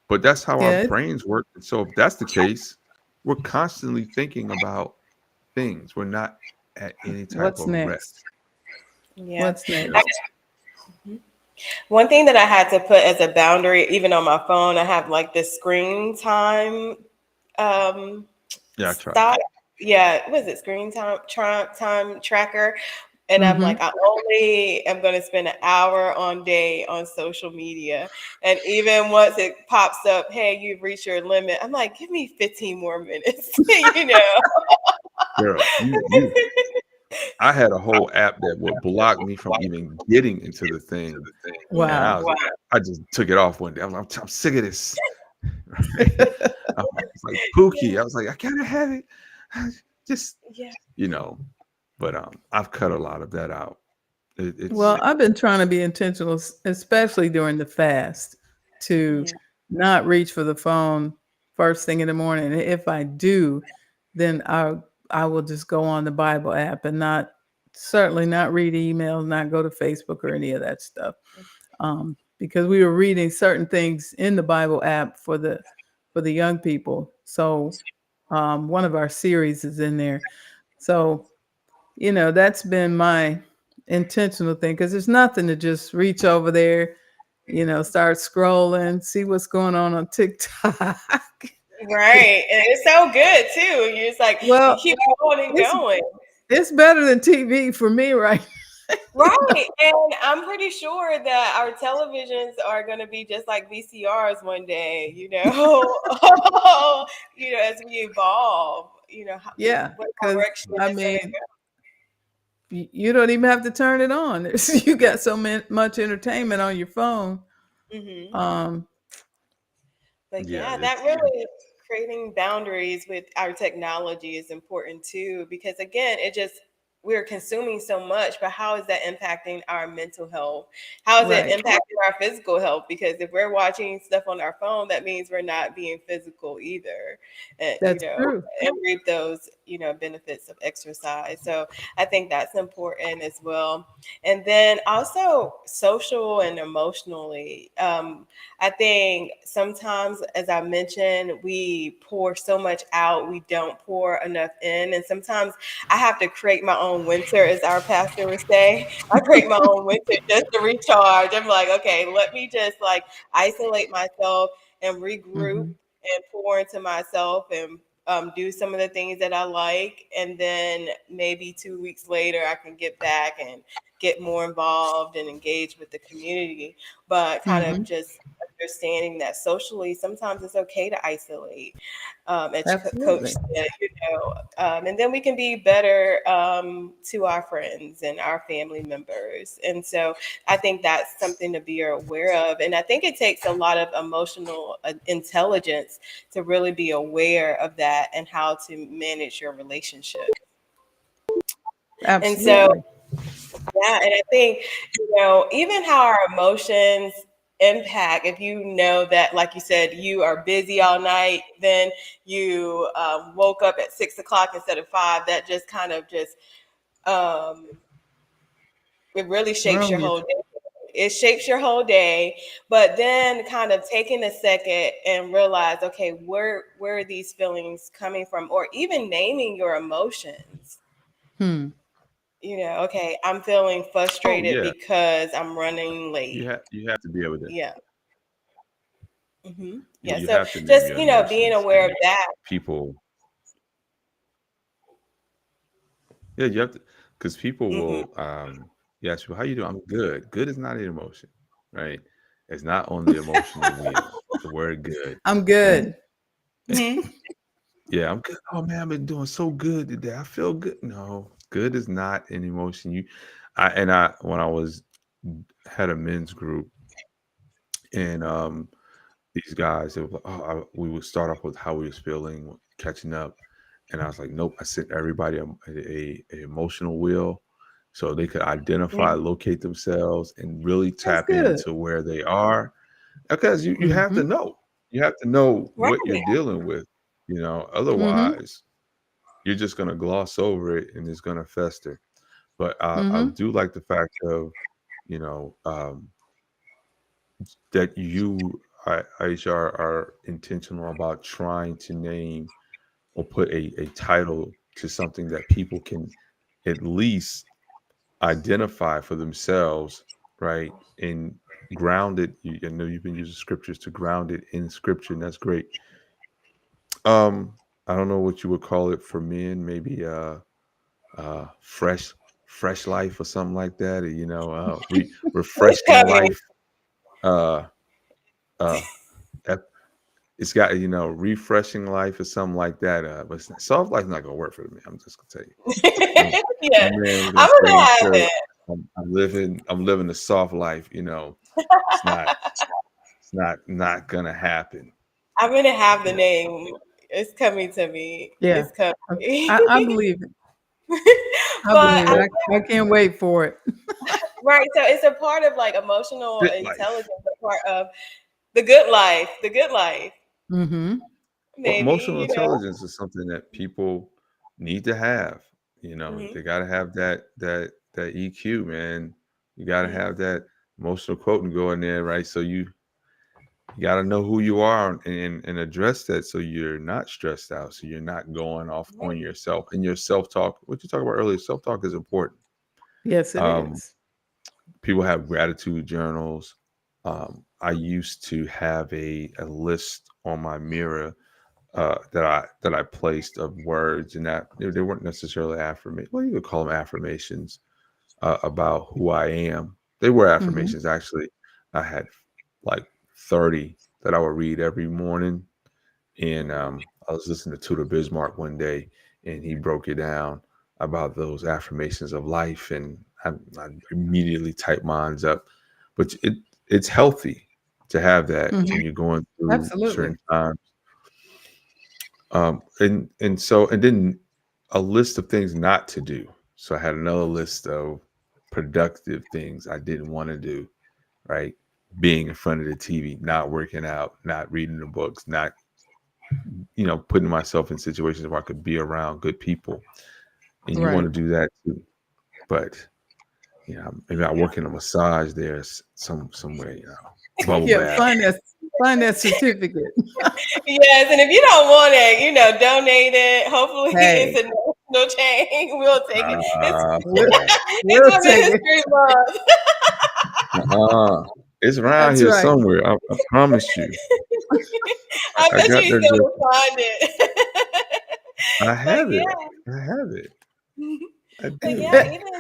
but that's how our Yeah. brains work. And so if that's the case, we're constantly thinking about things. We're not at any type What's of next? rest. Yeah. What's You I know, next? Mhm. One thing that I had to put as a boundary, even on my phone, I have like this screen time um yeah, I tried stop. that. Yeah, what is it? Screen time tracker. And I'm like, Mhm. I only am going to spend an hour on day on social media. And even once it pops up, hey, you've reached your limit, I'm like, give me 15 more minutes, you know? Girl, I had a whole app that would block me from even getting into the thing. And Wow. I just took it off one day. I'm sick of this. Right? It's like Pookie. I was like, I gotta have it. Just, Yeah. you know, but I've cut a lot of that out. It's Well, I've been trying to be intentional, especially during the fast, to Mhm. not reach for the phone first thing in the morning. And if I do, then I will just go on the Bible app and not certainly not read emails, not go to Facebook or any of that stuff. Because we were reading certain things in the Bible app for the young people. So one of our series is in there. So that's been my intentional thing because there's nothing to just reach over there, start scrolling, see what's going on TikTok. Right. And it's so good too. You're just like, you Well, keep going and it's going. it's better than TV for me, right? Right. And I'm pretty sure that our televisions are going to be just like VCRs one day, as we evolve, Yeah, what because direction I it's going to mean, you don't even have to turn it on. You got so much entertainment on your phone. go. Hmm. Um, But yeah, yeah, that really creating boundaries with our technology is important too, because again, we're consuming so much, but how is that impacting our mental health? How is it right. impacting our physical health? Because if we're watching stuff on our phone, that means we're not being physical either, and That's true. and reap those benefits of exercise. So I think that's important as well. And then also social and emotionally. I think sometimes, as I mentioned, we pour so much out, we don't pour enough in. And sometimes I have to create my own winter, as our pastor would say. I create my own winter just to recharge. I'm like, okay, let me just like isolate myself and regroup Hmm. and pour into myself and do some of the things that I like. And then maybe 2 weeks later, I can get back and get more involved and engage with the community, but kind of Hmm. just understanding that socially sometimes it's okay to isolate, as Coach Absolutely. said, and then we can be better to our friends and our family members. And so I think that's something to be aware of. And I think it takes a lot of emotional intelligence to really be aware of that and how to manage your relationship. And so, Absolutely. yeah, and I think, even how our emotions impact, if you know that, like you said, you are busy all night, then you woke up at 6 o'clock instead of 5, that just kind of um, it really shapes Ruin your you. whole day. It shapes your whole day, but then kind of taking a second and realize, okay, where are these feelings coming from, or even naming your emotions. Hmm. Okay, I'm feeling Oh frustrated yeah, because I'm running late. you have to be able to Yeah. Yeah. you So have to name just, your being emotions, aware of and that. people, yeah, you have to, because people hmm will you ask you how you doing. I'm good. Good is not an emotion, right? It's not on the emotional wheel. The word good, I'm and good. hmm yeah, I'm good. Oh man, I've been doing so good today. I feel good. No, good is not an emotion. I when I was had a men's group, and these guys, they were like, oh, we would start off with how we was feeling, catching up, and I was like, nope. I sent everybody a emotional wheel, so they could identify, locate themselves, and really That's tap good. into where they are. Because you have to Mm-hmm. know. You have to know Right. what you're dealing with. Mm-hmm. Otherwise, you're just gonna gloss over it and it's gonna fester. But I Mm-hmm. do like the fact of, you know, that Aisha, are intentional about trying to name or put a title to something that people can at least identify for themselves, right? And ground it. I know you've been using scriptures to ground it in scripture, and that's great. I don't know what you would call it for men, maybe fresh life or something like that, or, It's refreshing coming. life. Uh uh ep- it's got, refreshing life or something like that. But soft life's not gonna work for me. I'm just gonna tell you. My, Yeah. my man was gonna I'm stay gonna in have church. it. I'm living the soft life. It's not not gonna happen. I'm gonna have the Yeah. name. It's coming to me. Yeah. It's coming. I believe it. I But believe it. I can't wait for it. right, so it's a part of like emotional Fit life. intelligence, a part of the good life. The good life, Mm-hmm. Well, maybe, emotional intelligence is something that people need to have. hmm They got to have that EQ, man. You got to hmm have that emotional quotient going there, right? So you got to know who you are, and address that, so you're not stressed out, so you're not going off on yourself and your self talk. What you talked about earlier, self talk is important. Yes, it Um, is. People have gratitude journals. I used to have a list on my mirror that I placed of words, and that they weren't necessarily affirmations. Well, you could call them affirmations about who I am. They were Mm-hmm. affirmations, actually. I had like 30 that I would read every morning, and I was listening to Tudor Bismarck one day, and he broke it down about those affirmations of life, and I immediately typed mine up. But it's healthy to have that Mm-hmm. when you're going through Absolutely. certain times. And then a list of things not to do. So I had another list of productive things I didn't want to do, right? Being in front of the TV, not working out, not reading the books, not, putting myself in situations where I could be around good people. And you want Right. to do that too. But, maybe I work in a massage there somewhere, bubble Yeah. bath. Find that certificate. Yes, and if you don't want it, donate it. Hopefully, it's Hey, a national chain. We'll take it. It's we'll, it's we'll Women's take it. History Month. uh, it's around That's here right. somewhere. I promise you. I I bet got you that still just will find it. I But have it. yeah. I have it. I But do. yeah, even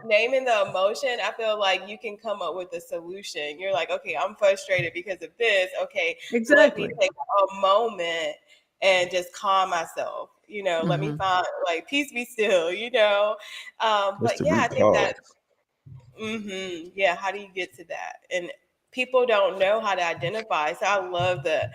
naming the emotion, I feel like you can come up with a solution. You're like, okay, I'm frustrated because of this. Okay, let me Exactly. take a moment and just calm myself. Let me Hmm. find like peace, be still. That's But the yeah, I root think cause. that. Yeah, how do you get to that? And people don't know how to identify. So I love the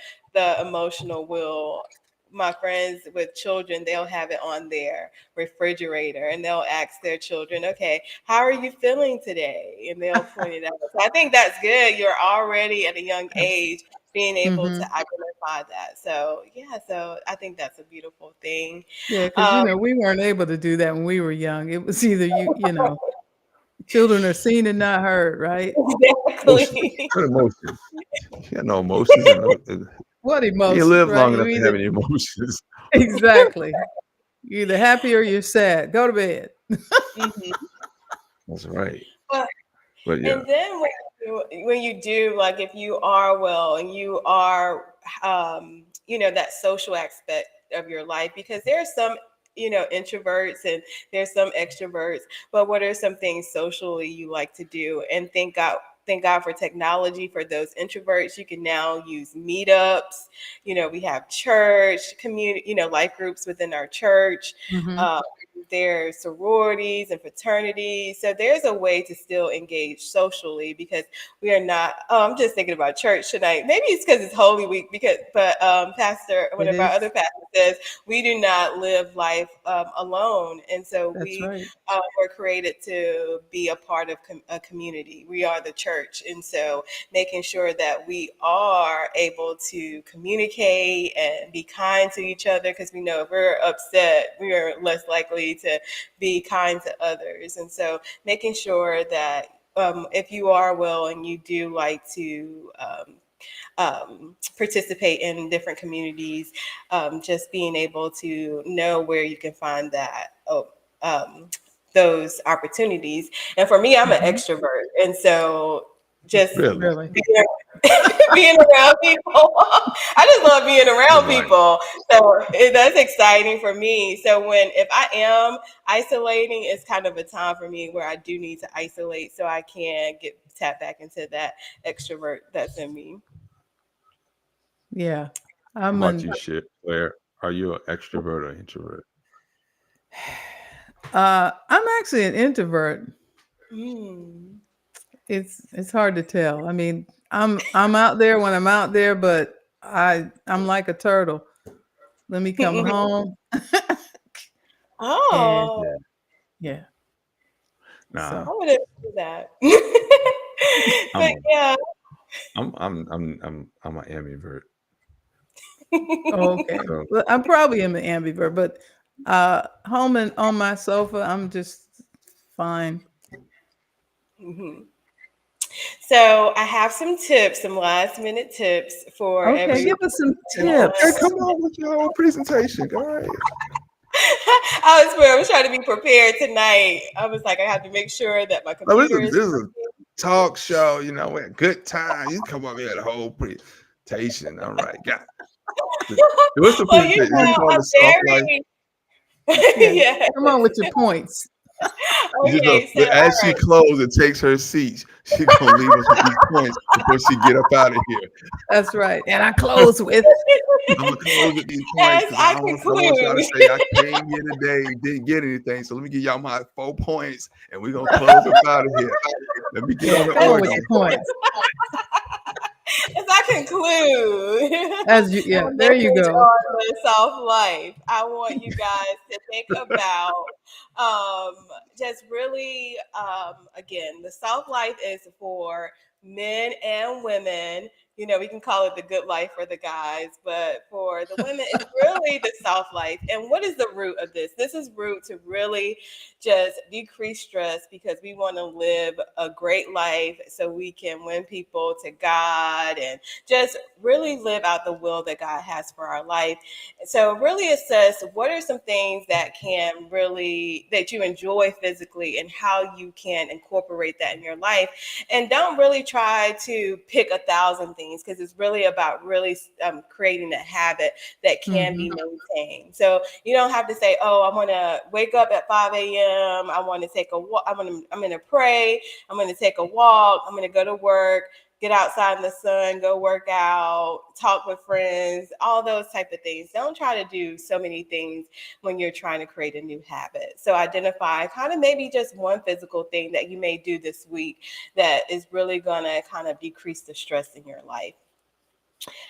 emotional wheel. My friends with children, they'll have it on their refrigerator and they'll ask their children, okay, how are you feeling today? And they'll point it out. So I think that's good. You're already at a young age being able to Hmm. identify that. So yeah, so I think that's a beautiful thing. Yeah, because Um, we weren't able to do that when we were young. It was either children are seen and not heard, right? Emotions. exactly. What emotions? You got no emotions, and What you emotions, live right? long You enough to either have any emotions. exactly. You're either happy or you're sad. Go to bed. Mhm. That's right. But But yeah, And then when you do, like if you are well and you are, that social aspect of your life, because there are some, introverts and there's some extroverts, but what are some things socially you like to do? And thank God for technology for those introverts. You can now use meetups. We have church community, life groups within our church. Hmm. Um, there's sororities and fraternities. So there's a way to still engage socially because we are not. Oh, I'm just thinking about church tonight. Maybe it's because it's Holy Week. But Pastor, one It of our is. other pastors says we do not live life alone, and so That's we right. were created to be a part of a community. We are the church, and so making sure that we are able to communicate and be kind to each other, because we know if we're upset, we are less likely to be kind to others. And so making sure that if you are well and you do like to participate in different communities, just being able to know where you can find um, those opportunities. And for me, I'm an Hmm. extrovert, and so just really. Really. being, being around people, I just love being around Right. people. So that's exciting for me. So if I am isolating, it's kind of a time for me where I do need to isolate so I can get tap back into that extrovert that's in me. Yeah. How I'm about an you, shit, Claire? Are you an extrovert or introvert? I'm actually an introvert. Mm. It's hard to tell. I mean, I'm out there when I'm out there, but I'm like a turtle. Let me come home. And Oh, Yeah. yeah. Nah, I So would have do that. I'm But a, yeah. I'm an ambivert. oh, okay. So Well, I'm probably in the ambivert, but home and on my sofa, I'm just fine. Mhm. So I have some tips, some last minute tips for Okay, everyone. give us some okay, tips. come on with your whole presentation. Go ahead. I was trying to be prepared tonight. I was like, I have to make sure that my No, computer is. this is a talk show. We had a good time. You come up here the whole presentation. All right, got it. What's the Well, presentation? Is it called I'm the soft life? very. Yeah, Yeah. come on with your points. Okay. So, all As she right. closes and takes her seat, she gonna leave us with these points before she get up out of here. That's right. And I close with I'm gonna close with these points As because I I don't want y'all to conclude. say I came here today, didn't get anything. So let me give y'all my 4 points, and we're gonna close up out of here. Let me get on yeah, the come on with organ. your points. As I conclude As you my yeah, there you message go. on the soft life, I want you guys to think about um, just really, again, the soft life is for men and women. We can call it the good life for the guys, but for the women, it's really the soft life. And what is the root of this? This is root to really just decrease stress, because we want to live a great life so we can win people to God and just really live out the will that God has for our life. So really assess what are some things that you enjoy physically and how you can incorporate that in your life. And don't really try to pick 1,000 things things, because it's really about really creating a habit that can be Mm-hmm. maintained. So you don't have to say, oh, I want to wake up at 5 a.m. I want to take a walk. I'm going to pray. I'm going to take a walk. I'm going to go to work, get outside in the sun, go work out, talk with friends, all those type of things. Don't try to do so many things when you're trying to create a new habit. So identify kind of maybe just one physical thing that you may do this week that is really going to kind of decrease the stress in your life.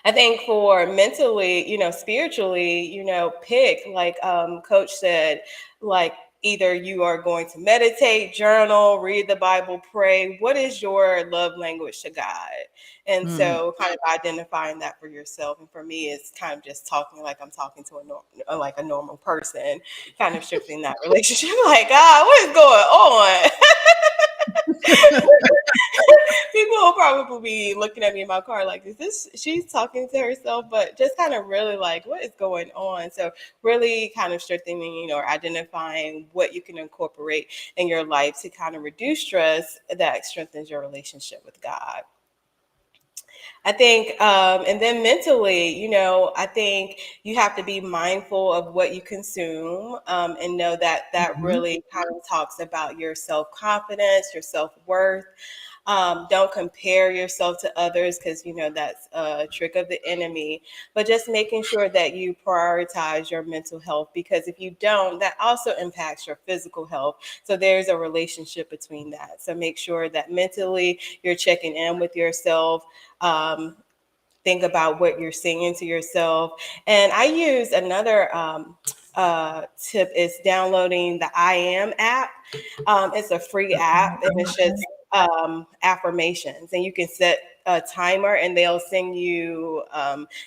I think for mentally, spiritually, pick, like Coach said, like either you are going to meditate, journal, read the Bible, pray. What is your love language to God? And so kind of identifying that for yourself. And for me, it's kind of just talking like I'm talking to a normal person, kind of shifting that relationship. Like, God, what is going on? People will probably be looking at me in my car like, she's talking to herself, but just kind of really like, what is going on? So really kind of strengthening, or identifying what you can incorporate in your life to kind of reduce stress that strengthens your relationship with God. I think, and then mentally, I think you have to be mindful of what you consume, and know that really kind of talks about your self-confidence, your self-worth. Don't compare yourself to others, because that's a trick of the enemy. But just making sure that you prioritize your mental health, because if you don't, that also impacts your physical health. So there's a relationship between that. So make sure that mentally you're checking in with yourself. Think about what you're saying to yourself. And I use another tip is downloading the I Am app. It's a free app, and it's just affirmations, and you can set a timer and they'll send you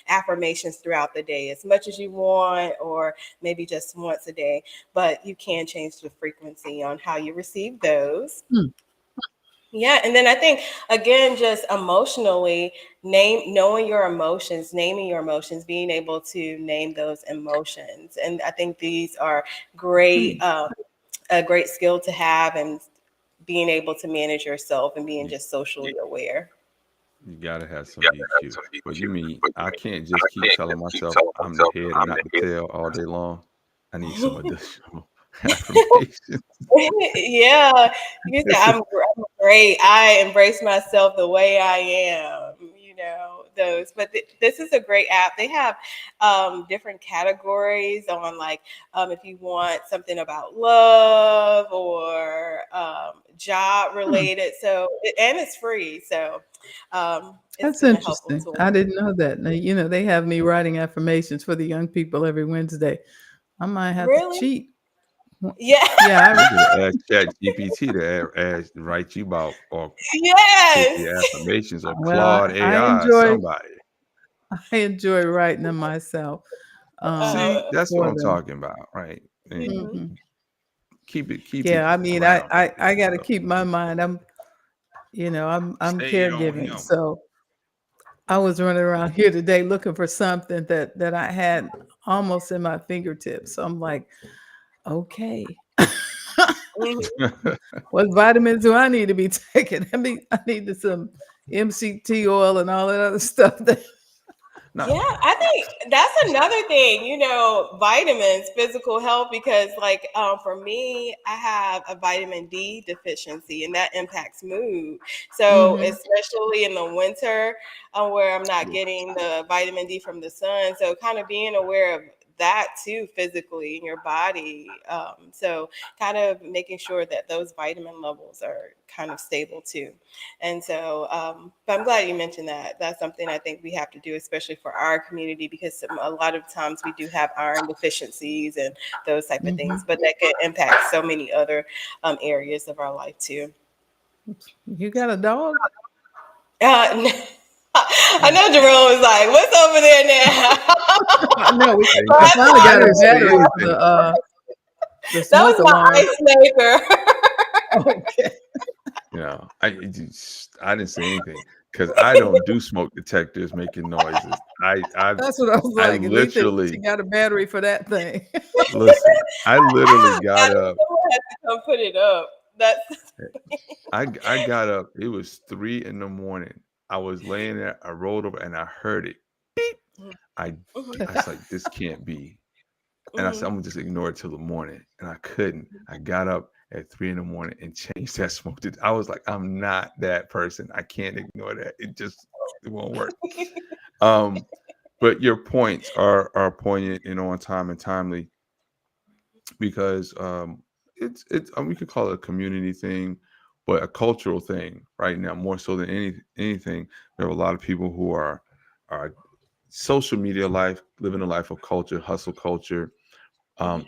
affirmations throughout the day, as much as you want, or maybe just once a day, but you can change the frequency on how you receive those. Yeah, and then I think, again, just emotionally, knowing your emotions, naming your emotions, being able to name those emotions, and I think these are great, a great skill to have, and being able to manage yourself and being just socially aware. You gotta have some EQ. But you mean I can't just keep telling myself I'm the head and not the tail all day long? I need some additional affirmations. Yeah, you said I'm great. I embrace myself the way I am. Those. But this is a great app. They have different categories on, like, if you want something about love or job related. So and it's free. So it's That's been a helpful interesting. tool. I didn't know that. Now, they have me writing affirmations for the young people every Wednesday. I might have to Really? cheat. Yeah. Yeah, You could ask Chat GPT to write you about or take Yes. the affirmations, or well, Claude AI or somebody. I enjoy writing them myself. See, that's what For I'm them. talking about, right? And Mhm. Mhm. keep it Yeah, I mean, grounded I and got to stuff. keep my mind. I'm Stay on caregiving, him. so I was running around here today looking for something that I had almost in my fingertips. So I'm like, okay, Mhm. what vitamins do I need to be taking? I need some MCT oil and all that other stuff. Now, Yeah, I think that's another thing, vitamins, physical health, because like for me, I have a vitamin D deficiency, and that impacts mood. So Hmm. especially in the winter, where I'm not getting the vitamin D from the sun. So kind of being aware of that too, physically in your body. So kind of making sure that those vitamin levels are kind of stable too. And so, but I'm glad you mentioned that. That's something I think we have to do, especially for our community, because a lot of times we do have iron deficiencies and those type of things, but that can impact so many other areas of our life too. You got a dog? I know Jerome is like, what's over there No, hey, I now? finally I got a didn't say battery for anything. the That smoke was my alarm. ice maker. Okay. I didn't say anything because I don't do smoke detectors making noises. That's what I was I like. At least she literally got a battery for that thing. listen. I literally I got knew up. someone had to come put it up. That's I got up. It was 3 in the morning. I was laying there, I rolled over and I heard it. Beep. I was like, this can't be. And I said, I'm gonna just ignore it till the morning. And I couldn't. I got up at 3 a.m. and changed that smoke. I was like, I'm not that person. I can't ignore that. It won't work. But your points are poignant and on time and timely because it's we could call it a community thing, but a cultural thing right now more so than anything. There are a lot of people who are social media life, living a life of culture, hustle culture.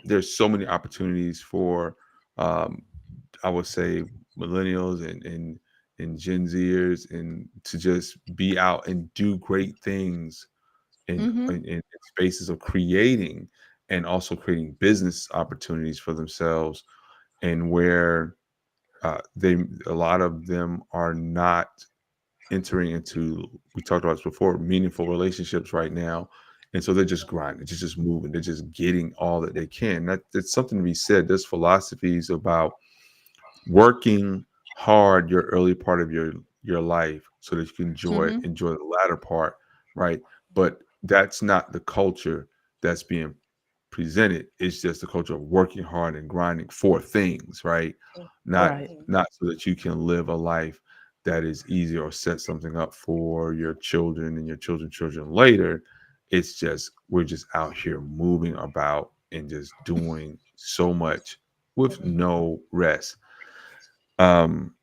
There's so many opportunities for um, I would say millennials and Gen Zers and to just be out and do great things in spaces of creating and also creating business opportunities for themselves and where they a lot of them are not entering into we talked about this before meaningful relationships right now, and so they're just grinding, they're just moving, they're just getting all that they can. That's something to be said. There's philosophies about working hard your early part of your life so that you can enjoy the latter part, right? But that's not the culture that's being presented. It's just the culture of working hard and grinding for things, right? Not Right. not so that you can live a life that is easy or set something up for your children and your children's children later. It's just we're just out here moving about and just doing so much with no rest. Um,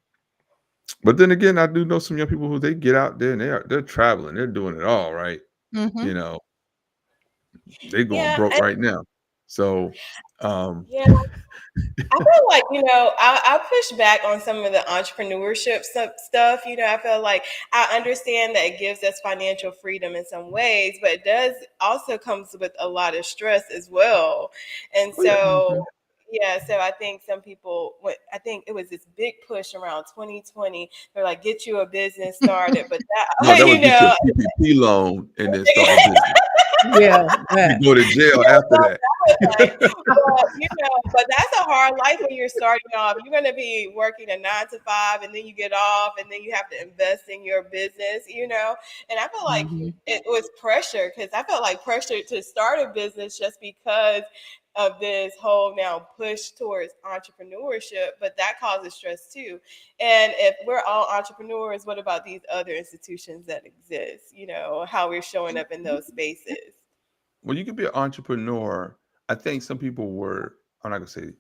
but then again, I do know some young people who they get out there and they're traveling, they're doing it all right. You Mm-hmm. know, they going Yeah, broke right now. So um yeah. I feel like, I push back on some of the entrepreneurship stuff. I feel like I understand that it gives us financial freedom in some ways, but it does also comes with a lot of stress as well. And oh yeah. so, Mm-hmm. yeah, so I think some people, I think it was this big push around 2020. They're like, get you a business started, but No, that, that was get your PPP loan and then start a business. Yeah, You that. go to jail after that. like, but that's a hard life when you're starting off. You're going to be working a 9 to 5, and then you get off, and then you have to invest in your business. And I feel like Mm-hmm. it was pressure because I felt like pressure to start a business just because of this whole now push towards entrepreneurship, but that causes stress too. And if we're all entrepreneurs, what about these other institutions that exist? How we're showing up in those spaces. Well, you could be an entrepreneur. I think some people were, I'm not gonna say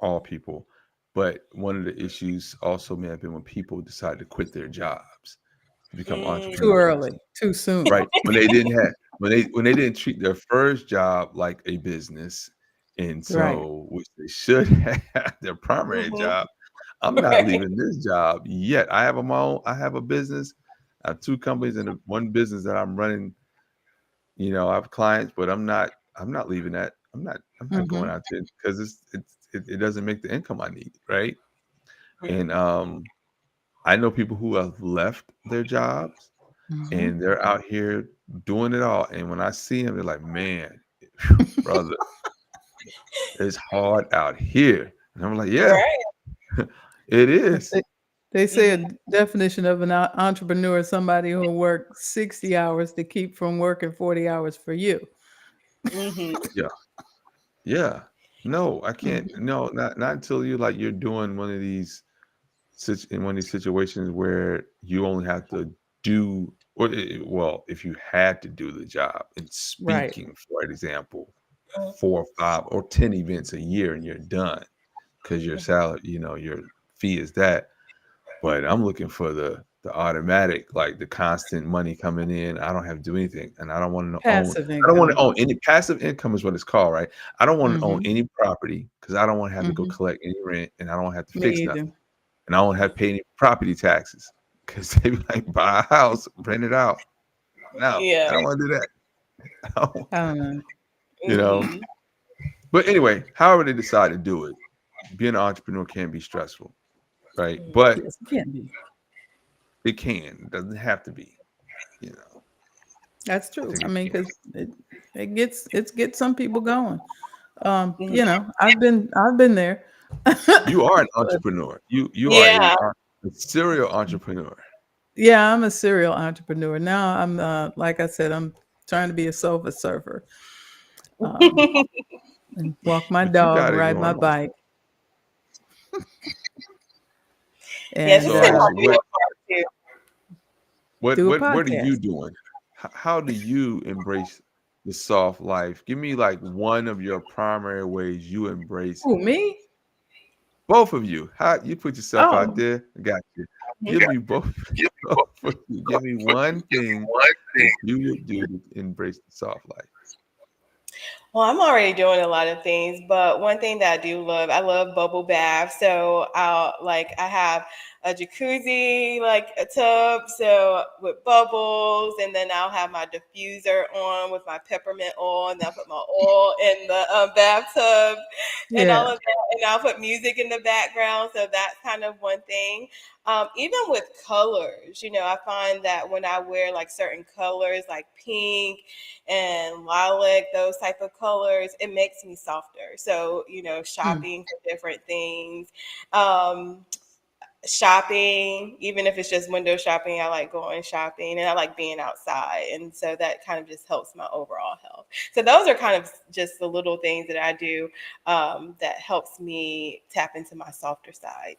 all people, but one of the issues also may have been when people decide to quit their jobs to become Too entrepreneurs, early, too soon. right? When they didn't treat their first job like a business, and Right. so which they should have their primary Mhm. job. I'm not Right. leaving this job yet. I have a business. I have two companies and one business that I'm running. I have clients, but I'm not leaving that. I'm not going Mm-hmm. out there because it doesn't make the income I need, right? And I know people who have left their jobs Mm-hmm. and they're out here doing it all. And when I see them, they're like, man, brother, it's hard out here. And I'm like, yeah, Right. it is. They say Mhm. a definition of an entrepreneur is somebody who will work 60 hours to keep from working 40 hours for you. Mhm. Yeah. Yeah. No, I can't. Mhm. No, not until you're doing one of these in one of these situations where you only have to do well, if you had to do the job in Right. speaking, for example, 4 or 5 or 10 events a year and you're done because your salary, your fee is that. But I'm looking for the automatic, like the constant money coming in. I don't have to do anything, and Passive I don't want to income. own any passive income is what it's called, right? I don't want to own Mm-hmm. any property because I don't want to have to go Mm-hmm. collect any rent, and I don't have to Me fix nothing, either. and I don't have to pay any property taxes because they be like buy a house, rent it out. No, Yeah. I don't want to do that. I don't- I don't know. you know. Mhm. But anyway, however they decide to do it, being an entrepreneur can be stressful, right? But Yes, it can be. it can. It doesn't have to be. You know, That's I true. think I it mean, can. because it gets some people going. Mhm. I've been there. You are an But entrepreneur. You are Yeah. a serial entrepreneur. Yeah, I'm a serial entrepreneur. Now I'm, like I said, I'm trying to be a sofa surfer, um, and walk my But you dog, got it ride my going on. bike, Yes, and it's So in my Aisha, part too. do a what are you podcast. doing? How do you embrace the soft life? Give me like one of your primary ways you embrace. Who, me? Both of you. How you put yourself out Oh, there? I got you. Give Mhm. me both. Both of you. Give me one thing that you would do to embrace the soft life. Well, I'm already doing a lot of things, but one thing that I do love, I love bubble baths. So I have a jacuzzi, like a tub, so with bubbles, and then I'll have my diffuser on with my peppermint oil, and I'll put my oil in the bathtub, and all yeah. of that, and I'll put music in the background. So that's kind of one thing. Even with colors, I find that when I wear like certain colors, like pink and lilac, those type of colors, it makes me softer. So, Mm. shopping for different things. Um, Shopping, even if it's just window shopping, I like going shopping and I like being outside. And so that kind of just helps my overall health. So those are kind of just the little things that I do that helps me tap into my softer side.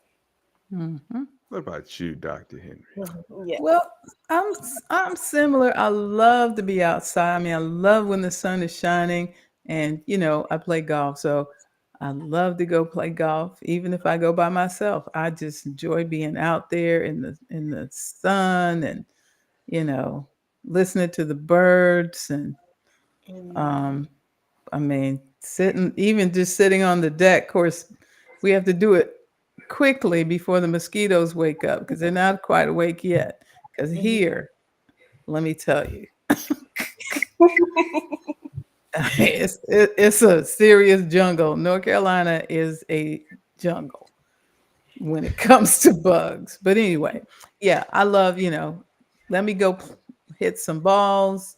Mhm. What about you, Dr. Henry? Yes. Well, I'm similar. I love to be outside. I mean, I love when the sun is shining, and I play golf, so I love to go play golf. Even if I go by myself, I just enjoy being out there in the sun, and you know, listening to the birds, and Mhm. um, I mean, even just sitting on the deck. Of course, we have to do it quickly before the mosquitoes wake up because they're not quite awake yet. Because Mhm. here, let me tell you, it's a serious jungle. North Carolina is a jungle when it comes to bugs. But anyway, yeah, I love, let me go hit some balls,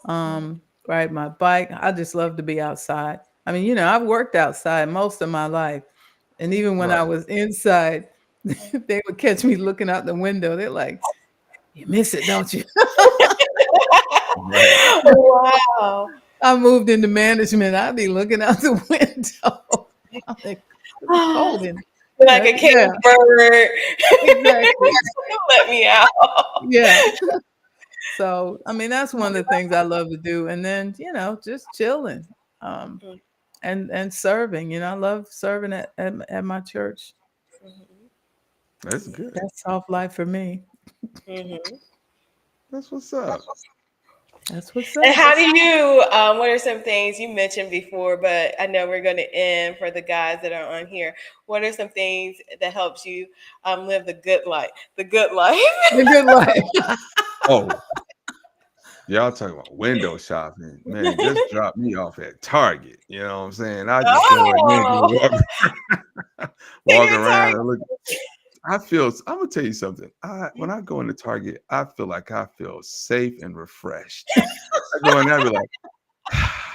ride my bike. I just love to be outside. I mean, I've worked outside most of my life. And even when I Right. was inside, they would catch me looking out the window. They're like, you miss it, don't you? Right. Wow. I moved into management. I'd be looking out the window. I'm like, it's cold in Like a cage yeah, bird. exactly. Let me out. Yeah. So, I mean, that's one of the things I love to do. And then, just chilling, um, and serving. I love serving at my church. That's good. That's soft life for me. Mhm. That's what's up. That's what's And up. how do you, what are some things you mentioned before, but I know we're going to end for the guys that are on here. What are some things that helps you live the good life? The good life. The good life. Oh, y'all talking about window shopping. Man, just drop me off at Target. You know what I'm saying? I just go in there and Oh, walk you're a around target. and look. I'm gonna tell you something. When I go into Target, I feel like I feel safe and refreshed. I go in there, I be like,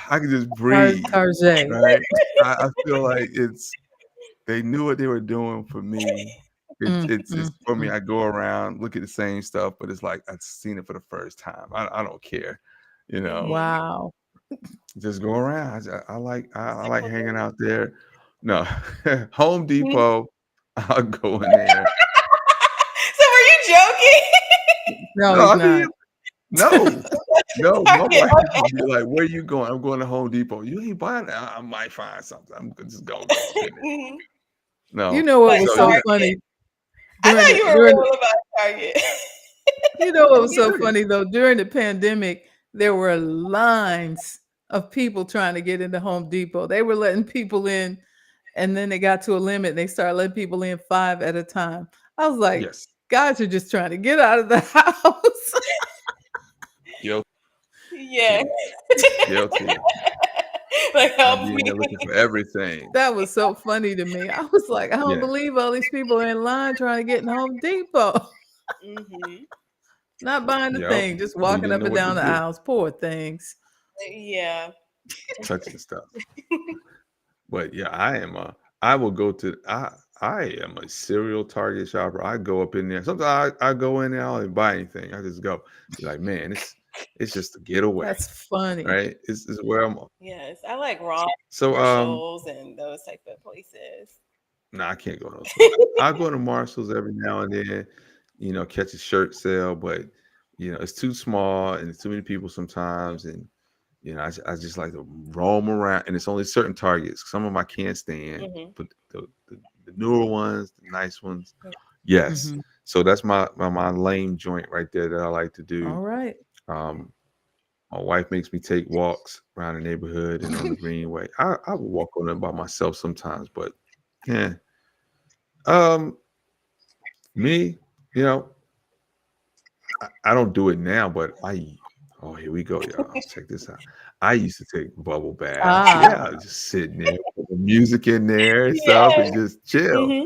I can just breathe, Target. right? I feel like they knew what they were doing for me. Mm, It's mm, for me. mm. I go around, look at the same stuff, but it's like I've seen it for the first time. I don't care, you know. Mhm. Wow. Just go around. I like hanging out there. No, Home Depot. I'll go in there. So are you joking? No, No, he's I mean not. no, no. My Target. wife would be like, "Where you going?" I'm going to Home Depot. You ain't buying that. I might find something. I'm just gonna go up in there. Mhm. You No, know what But was so so yeah, Target. funny I during thought the you were during the, real about Target. what I'm was so serious. funny though, during the pandemic, there were lines of people trying to get into Home Depot. They were letting people in, and then they got to a limit. They started letting people in 5 at a time. I was like, Yes, guys are just trying to get out of the house. Yeah. guilty. Like I'll help be in me. there looking for everything. That was so funny to me. I was like, I don't Yeah, believe all these people are in line trying to get in Home Depot. Hmm. Not buying the yep. thing, just They walking didn't up know and what to down the do, aisles. Poor things. Yeah. touching stuff. But yeah, I will go to. I am a serial Target shopper. I go up in there. Sometimes I go in there, I don't even buy anything. I just go. Be like, man, it's just a getaway, That's funny. right? It's where I'm. Yes, I like Ross, So Marshalls, and those type of places. no, I can't go to those places. I go to Marshalls every now and then, catch a shirt sale, but it's too small and it's too many people sometimes, and I just like to roam around, and it's only certain Targets. Some of them I can't stand, Hmm. but the newer ones, the nice ones, yes. Mhm. So that's my lame joint right there that I like to do. All right. Um, my wife makes me take walks around the neighborhood and on the greenway. I will walk on it by myself sometimes, but yeah. Um, me, you know, I don't do it now, but oh, here we go, y'all. Check this out. I used to take bubble baths. Ah. Yeah, just sitting there, put the music in there and stuff Yes. and just chill. Hmm.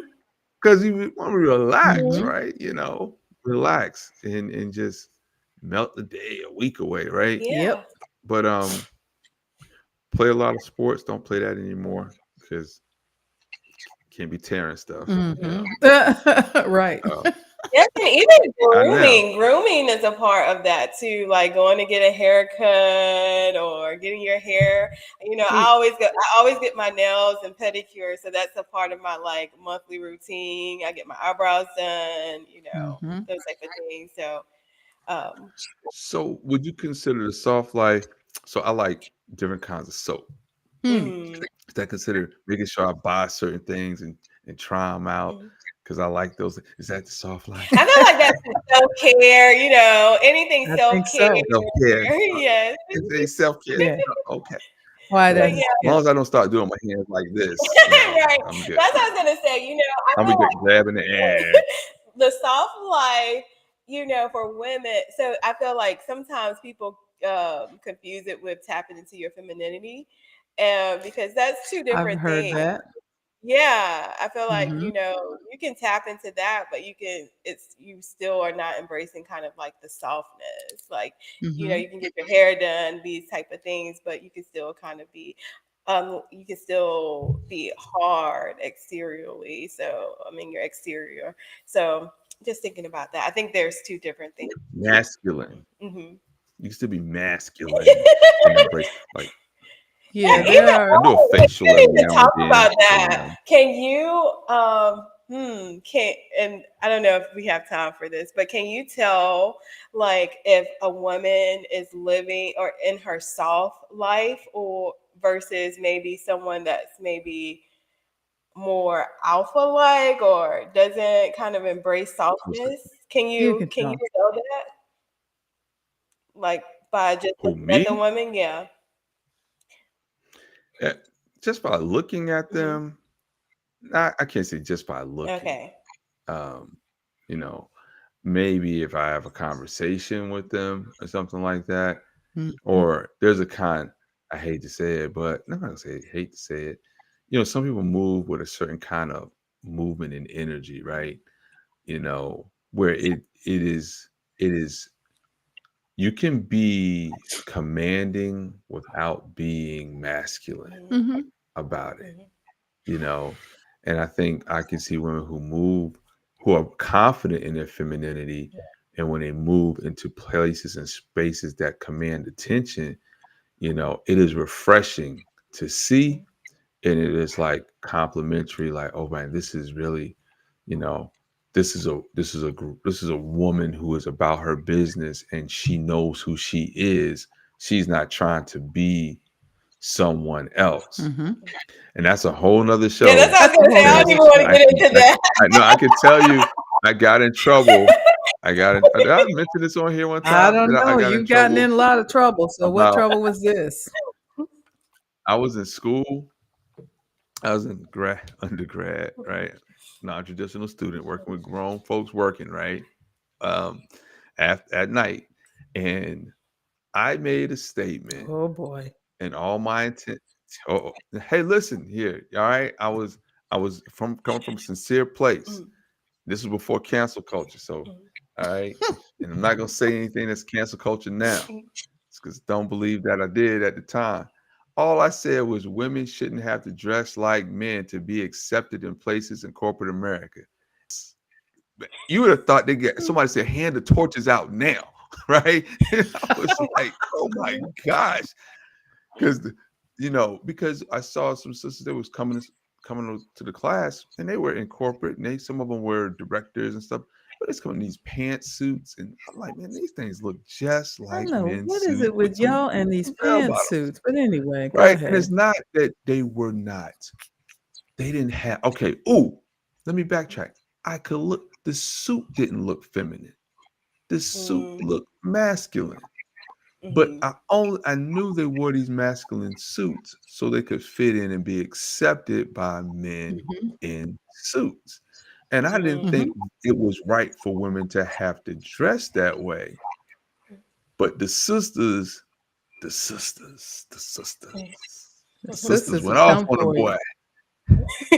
Because you want to relax, Mhm. right? Relax and just melt the day, a week away, right? Yeah. Yep. But play a lot of sports. Don't play that anymore because can't be tearing stuff, Mhm. Right. Yes, and even I know. grooming is a part of that too. Like going to get a haircut or getting your hair. Ye I always get my nails and pedicure, so that's a part of my like monthly routine. I get my eyebrows done, Mhm. those type of things. So, um, So would you consider the soft life? So I like different kinds of soap. Hmm. mhm, Is that considered making sure I buy certain things and try them out mhm. because I like those? Is that the soft life? I feel like that's self care. Anything I self think care. so. Self care. Yes, It's a self care. Yeah. Okay. Why but Well, yeah. that's as yeah. long as I don't start doing my hands like this, Right. I'm good. That's what I was gonna say. I I'll be feel good grabbing the air. the soft life, for women. So I feel like sometimes people confuse it with tapping into your femininity, because that's two I've different heard things. that. Yeah, I feel like Mhm. you can tap into that, but you still are not embracing kind of like the softness. Like Mhm. you can get your hair done, these type of things, but you can still kind of be you can still be hard exteriorly. So I mean your exterior. So just thinking about that, I think there's two different things. Masculine. Hmm. You used to be masculine and embrace like Yeah, Yeah, there even I are do a facial we every need to now and talk then. about So, that. Can you can and I don't know if we have time for this, but can you tell like if a woman is living or in her soft life or versus maybe someone that's maybe more alpha like or doesn't kind of embrace softness? Can you you can can you tell. tell that like by just who, looking at the me? woman? Yeah. Eh, just by looking at Hmm. them, I can't say just by looking. Okay. Um, you know, maybe if I have a conversation with them or something like that, Mhm. or there's a kind, I hate to say it, but I'm not gonna say hate to say it. Some people move with a certain kind of movement and energy, right? Where it is you can be commanding without being masculine Hmm. Mhm. about it, Hmm. you know. And I think I can see women who are confident in their femininity, and when they move into places and spaces that command attention, it is refreshing to see, and it is like complimentary, like, oh man, this is really, you know this is a woman who is about her business and she knows who she is. She's not trying to be someone else, Mhm. and that's a whole nother Yeah, that's show what I was That's a gonna say. whole I don't nother because even want to show. get into that. I know I can tell you I got in trouble. Did I mention this on here one I time don't that I know. got in You've gotten trouble in a lot of trouble. So what about trouble was this? I was in school. I was in undergrad, right? Non-traditional student working with grown folks working, right? Um, at night. And I made a statement Oh boy. and all my intent. Oh, hey, listen here. All right. I was from coming from a sincere place. Mhm, This was before cancel culture. So, mhm, all right. And I'm not gonna say anything that's cancel culture now. mhm. Because don't believe that I did at the time. All I said was women shouldn't have to dress like men to be accepted in places in corporate America. You would have thought they get somebody said, hand the torches out now, right? And I was like, oh my gosh. Because because I saw some sisters that was coming to the class, and they were in corporate, and some of them were directors and stuff, but it's coming in these pantsuits, and I'm like, man, these things look just I like know. men's What is suits it with y'all and these some bell bottoms, pantsuits? But anyway, go right? And ahead. it's not that they were not. They didn't have. Okay. Ooh, let me backtrack. I could look. The suit didn't look feminine. The suit looked masculine. But I knew they wore these masculine suits so they could fit in and be accepted by men Mhm. in suits. And I didn't think Mhm. it was right for women to have to dress that way. But the sisters, the sisters, the sisters, the The sisters sisters will went off come on the for you. boy.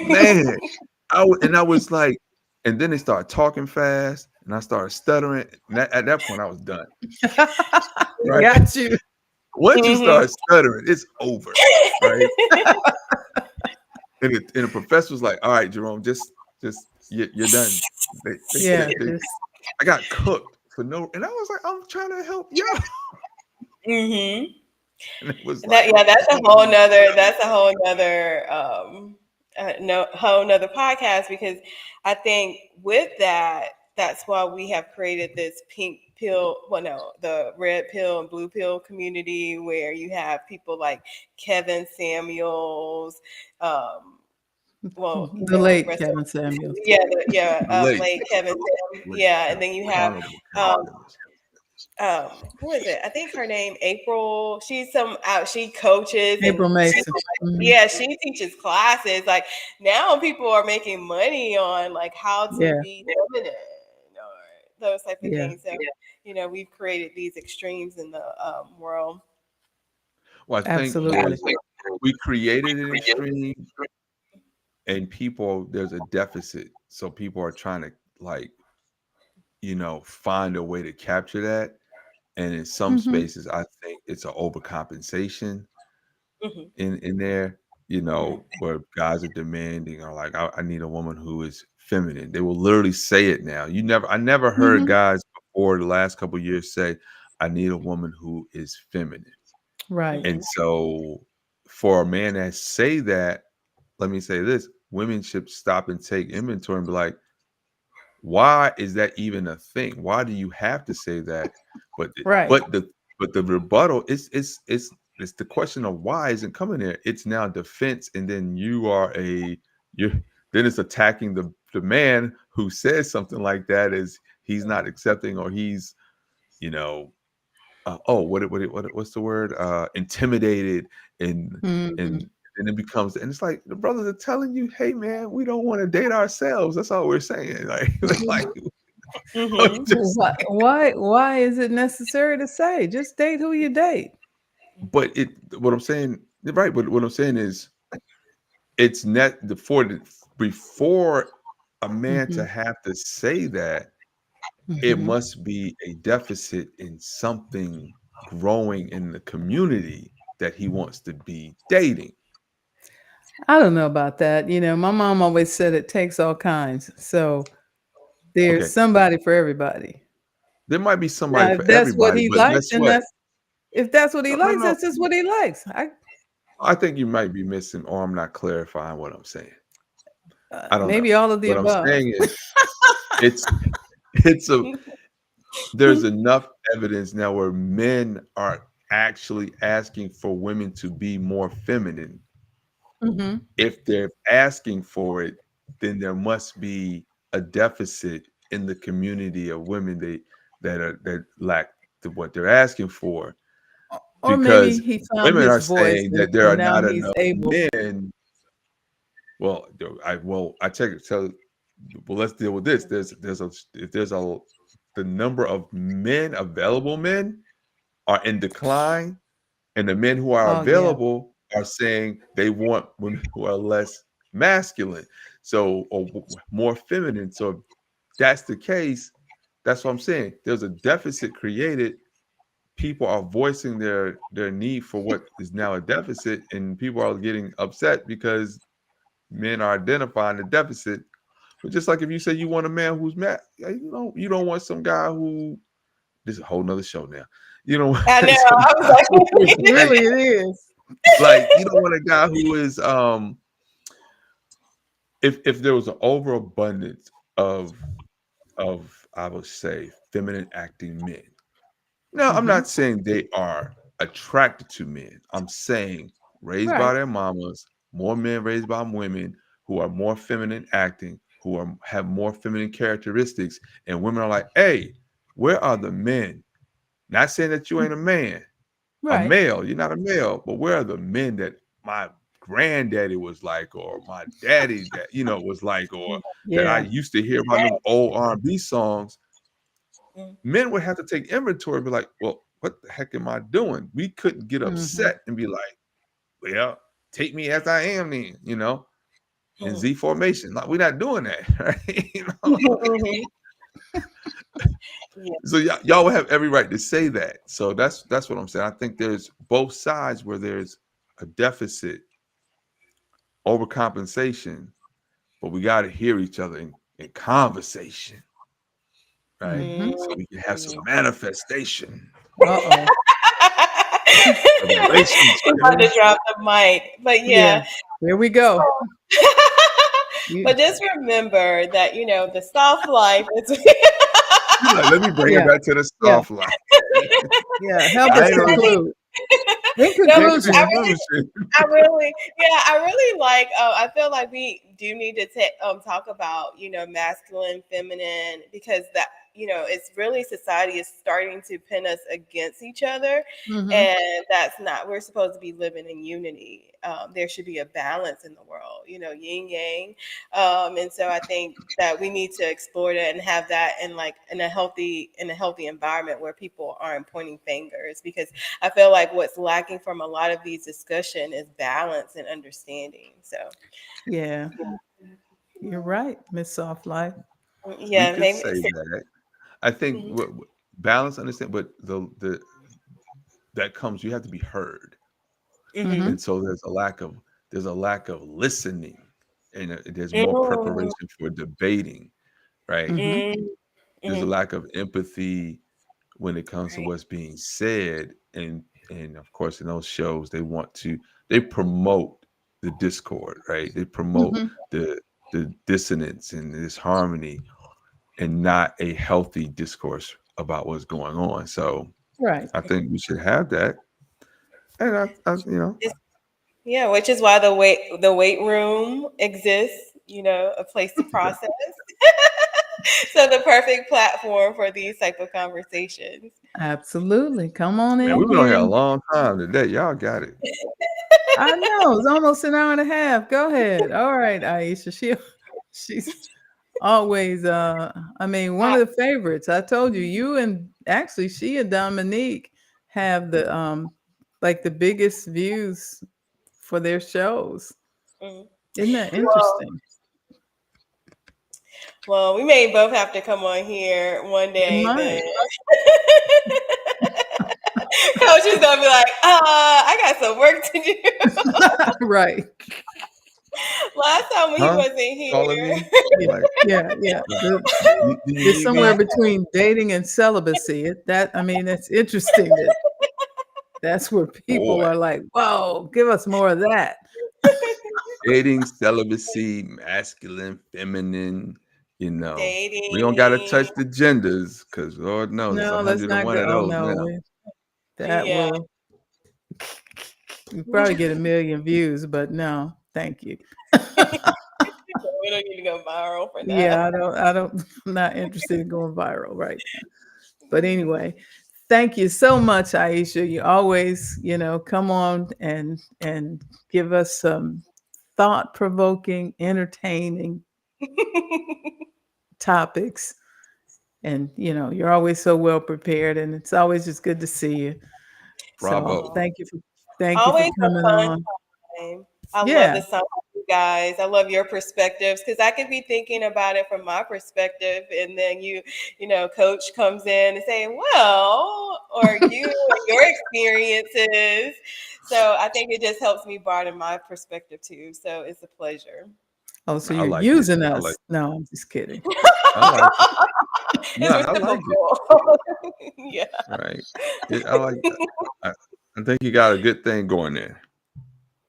Man, I was like, and then they started talking fast, and I started stuttering. And at that point, I was done. Right? Got you. Once you start stuttering, it's over, right? And the professor was like, "All right, Jerome, just you're done." Yeah. I got cooked for no, and I was like, "I'm trying to help you," and it was like, That's a whole nother. That's a whole nother. No, whole nother podcast, because I think with that, that's why we have created this pink pill. Well, no, the red pill and blue pill community, where you have people like Kevin Samuels. Well, The late rest Kevin Samuels. late late Kevin. Yeah, and then you have who is it? I think her name April. She's she coaches and April Mason. Mhm. she teaches classes. Like now people are making money on like how to Yeah. be feminine or those type of Yeah. things. So we've created these extremes in the world. Well, I think Absolutely. we created an extreme, and there's a deficit, so people are trying to like find a way to capture that. And in some Mhm. spaces, I think it's an overcompensation Mhm. in there, where guys are demanding or like, I need a woman who is feminine. They will literally say it now. I never heard Mhm. guys before the last couple of years say, I need a woman who is feminine. Right. And so for a man that say that, let me say this, women should stop and take inventory and be like, why is that even a thing? Why do you have to say that? But the, Right. but the rebuttal it's the question of why isn't coming there. It's now defense, and then you're then it's attacking the man who says something like that as he's not accepting, or he's you know what's the word, intimidated, and Mhm. and and it becomes, and it's like the brothers are telling you, hey man, we don't want to date ourselves. That's all we're saying. Like Mhm. just, Why is it necessary to say just date who you date? but what I'm saying, right, but what I'm saying is it's net before a man to Mhm. have to say that, it Mhm. must be a deficit in something growing in the community that he wants to be dating. I don't know about that. My mom always said it takes all kinds. So there's Okay, somebody for everybody. there might be Now, somebody if for that's what everybody, he but likes, guess then what? if that's what he No, no, likes, no. that's just what he likes. I think you might be missing, or I'm not clarifying what I'm saying. I don't know. Maybe all of the What I'm above. saying is it's it's a there's enough evidence now where men are actually asking for women to be more feminine. Mhm. If they're asking for it, then there must be a deficit in the community of women that lack what they're asking for, Or maybe because he found women his are voice saying and, that there and are now not he's enough able. men. I check it. So, well, let's deal with this. There's a the number of available men are in decline, and the men who are Oh yeah. available are saying they want women who are less masculine, or more feminine. So if that's the case, that's what I'm saying. There's a deficit created. people are voicing their need for what is now a deficit, and people are getting upset because men are identifying the deficit. But just like if you say you want a man who's mad, you don't want some guy who, this is a whole nother show now. You don't want I know. some I was guy who is like, like, Really, it is. like you don't want a guy who is if there was an overabundance of I would say feminine acting men. Now, I'm Hmm. not saying they are attracted to men. I'm saying raised by Right. their mamas, more men raised by women who are more feminine acting, who have more feminine characteristics, and women are like, "Hey, where are the men?" Not saying that you ain't a Right. male. You're not a male, but where are the men that my granddaddy was like, or my daddy that was like, or that I Yeah. used to hear about them old R&B songs? Mm, Men would have to take inventory and be like, well, what the heck am I doing? We couldn't get Hmm. upset and be like, well, take me as I am then, in mm, Z formation. Like, we're not doing that, right? mhm. Yeah. So y'all would have every right to say that. So that's what I'm saying. I think there's both sides where there's a deficit, overcompensation, but we got to hear each other in conversation, right? Hmm. So we can have some Mhm. manifestation Uh-oh. of We're relationship. about to drop the mic, but Yeah. yeah. Here we go. You, But just remember that the soft life is. You're like, let me bring it yeah. back to the Yeah. soft life. Yeah. Help I us ain't on conclude. In No, yeah, I conclusion. really, conclusion. I really like. I feel like we do need to talk about masculine, feminine, because that it's really society is starting to pin us against each other, Hmm. and that's not. We're supposed to be living in unity. There should be a balance in the world, yin yang, and so I think that we need to explore that and have that in a healthy environment where people aren't pointing fingers, because I feel like what's lacking from a lot of these discussion is balance and understanding. So Yeah. You're right, Miss Soft Life. We yeah, could maybe. say that. I think Mhm. balance, understand, but the that comes. You have to be heard, Mhm. Hmm. and so there's a lack of listening, and there's more Mm, preparation for debating, right? Hmm. mm, There's a mhm. lack of empathy when it comes to Right. what's being said, and of course in those shows they promote the discord, right? They promote Hmm. the dissonance and disharmony, and not a healthy discourse about what's going on. So Right. I think we should have that. And It's, yeah, which is why the weight room exists. A place to process. So the perfect platform for these type of conversations. Absolutely. Come on man, in we've been on here a here. long time today. Y'all got it. I know it's almost an hour and a half. Go ahead. All right, Aisha. She's always I mean, one I, of the favorites. I told you, you and actually she and Dominique have the like the biggest views for their shows. mm. Isn't that Well, interesting? well, we may both have to come on here one It day then. might. Coach is gonna be like, I got some work to do. Right. Last time he Huh? wasn't Calling here. me? Yeah. Like, Yeah. Yeah. do you It's need somewhere me? between dating and celibacy. I mean, that's interesting that that's where people Boy, are like, whoa, give us more of that. dating, celibacy, masculine, feminine, you know. We don't gotta Dating. touch the genders because Lord knows there's No, let's not 101 go. of Oh those no, now. that Yeah. will you probably get a million views, but no, thank you. We don't need to go viral for that. Yeah, I'm not interested in going viral right now. But anyway, thank you so much, Aisha. You always, come on and give us some thought-provoking, entertaining topics. And you're always so well prepared, and it's always just good to see you. So Bravo. thank you for Always a coming fun on. same. I love Yeah. the song, you guys. I love your perspectives because I could be thinking about it from my perspective, and then Coach comes in and saying, "Well," or you and your experiences. So I think it just helps me broaden my perspective too. So it's a pleasure. Oh, so I you're like it. using I us? like. No, I'm just kidding. I like it. No, It's I like it. reciprocal. Yeah. Right. I like. I, I think you got a good thing going there.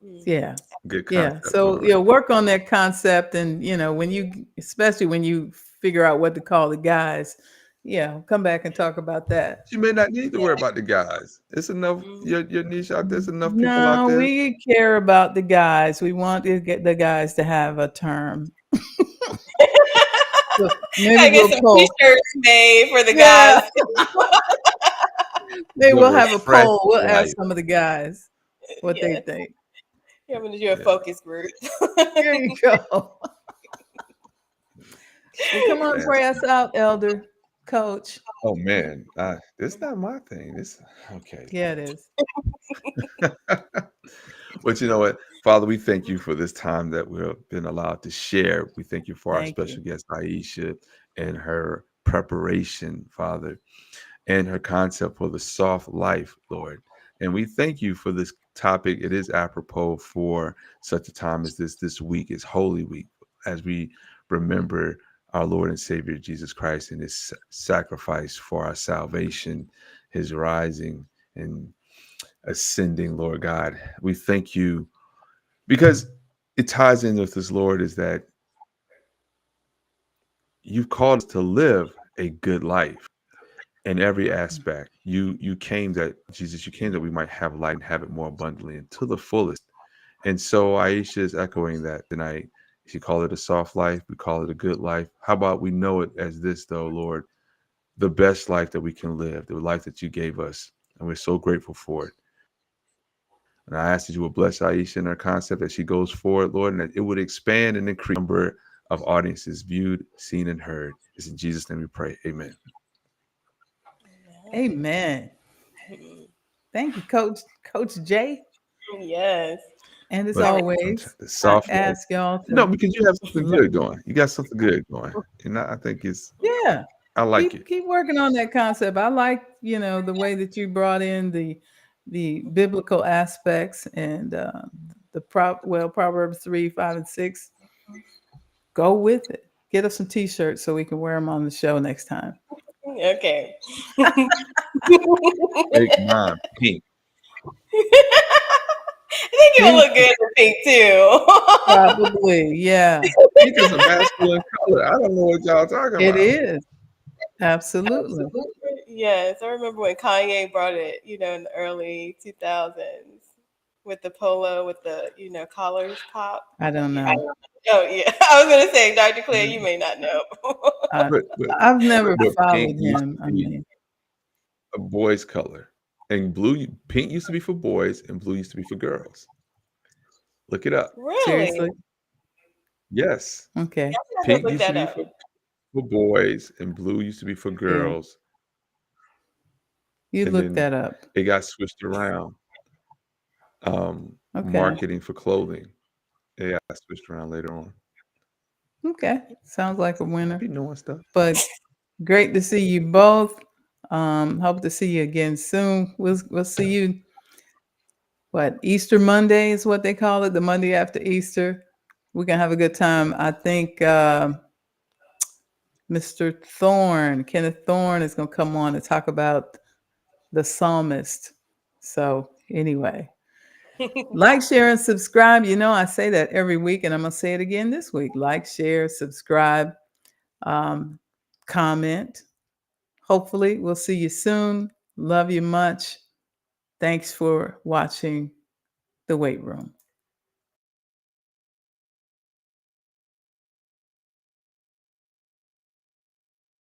Mm. Yeah. Good Yeah. concept So, going right. work on that concept. And, especially when you figure out what to call the guys, come back and talk about that. You may not need to worry about the guys. It's enough. Your niche out there's enough people out No, there. we care about the guys. We want to get the guys to have a term. So maybe I get we'll some poll. t-shirts made for the Yeah. guys. Maybe The we'll have a refresh poll. We'll ask life. some of the guys what they Yes. think. Yeah, I'm gonna do a Yeah. focus group. There you go. Well, come on, Man. pray us out, Elder Coach. Oh man, this is not my thing. This okay. Yeah, it is. But you know what, Father, we thank you for this time that we've been allowed to share. We thank you for our Thank special you. guest, Aisha, and her preparation, Father, and her concept for the soft life, Lord. And we thank you for this topic. It is apropos for such a time as this. This week is Holy Week, as we remember our Lord and Savior Jesus Christ and his sacrifice for our salvation, his rising and ascending, Lord God. We thank you because it ties in with this, Lord, is that you've called us to live a good life in every aspect. You came that, Jesus, you came that we might have life and have it more abundantly and to the fullest. And so Aisha is echoing that tonight. She called it a soft life. We call it a good life. How about we know it as this, though, Lord, the best life that we can live, the life that you gave us. And we're so grateful for it. And I ask that you would bless Aisha and her concept as she goes forward, Lord, and that it would expand and increase the number of audiences viewed, seen, and heard. It's in Jesus' name we pray. Amen. Amen. Thank you, Coach Jay. Yes. And as But always, the I soft life. ask y'all No, to because you have something good going. You got something good going. And I think yeah, I like it. keep working on that concept. I like, the way that you brought in the biblical aspects and Proverbs 3, 5, and 6. Go with it. Get us some t-shirts so we can wear them on the show next time. Okay. Make mine pink. I think you'll look good in pink too. Probably, yeah. Pink is a masculine color. I don't know what y'all talking It about. is. Absolutely. Yes, I remember when Kanye brought it, in the early 2000s with the polo with the, collars pop. I don't know. Oh yeah, I was gonna say, Dr. Claire, you may not know. But I've never pink followed used him. to I be mean, a boy's color. And pink used to be for boys and blue used to be for girls. Look it up. Really? seriously? Yes. Okay. I Pink look used to that be up. for boys and blue used to be for girls. You And look then that up. it got switched around. Okay. Marketing for clothing. It got switched around later on. Okay. Sounds like a winner. Be knowing stuff. But great to see you both. Hope to see you again soon. We'll see you. What, Easter Monday is what they call it, the Monday after Easter. We're gonna have a good time. I think Mr. Kenneth Thorne, is gonna come on and talk about the psalmist. So anyway, like, share, and subscribe. I say that every week, and I'm gonna say it again this week. Like, share, subscribe, comment. Hopefully, we'll see you soon. Love you much. Thanks for watching The Weight Room.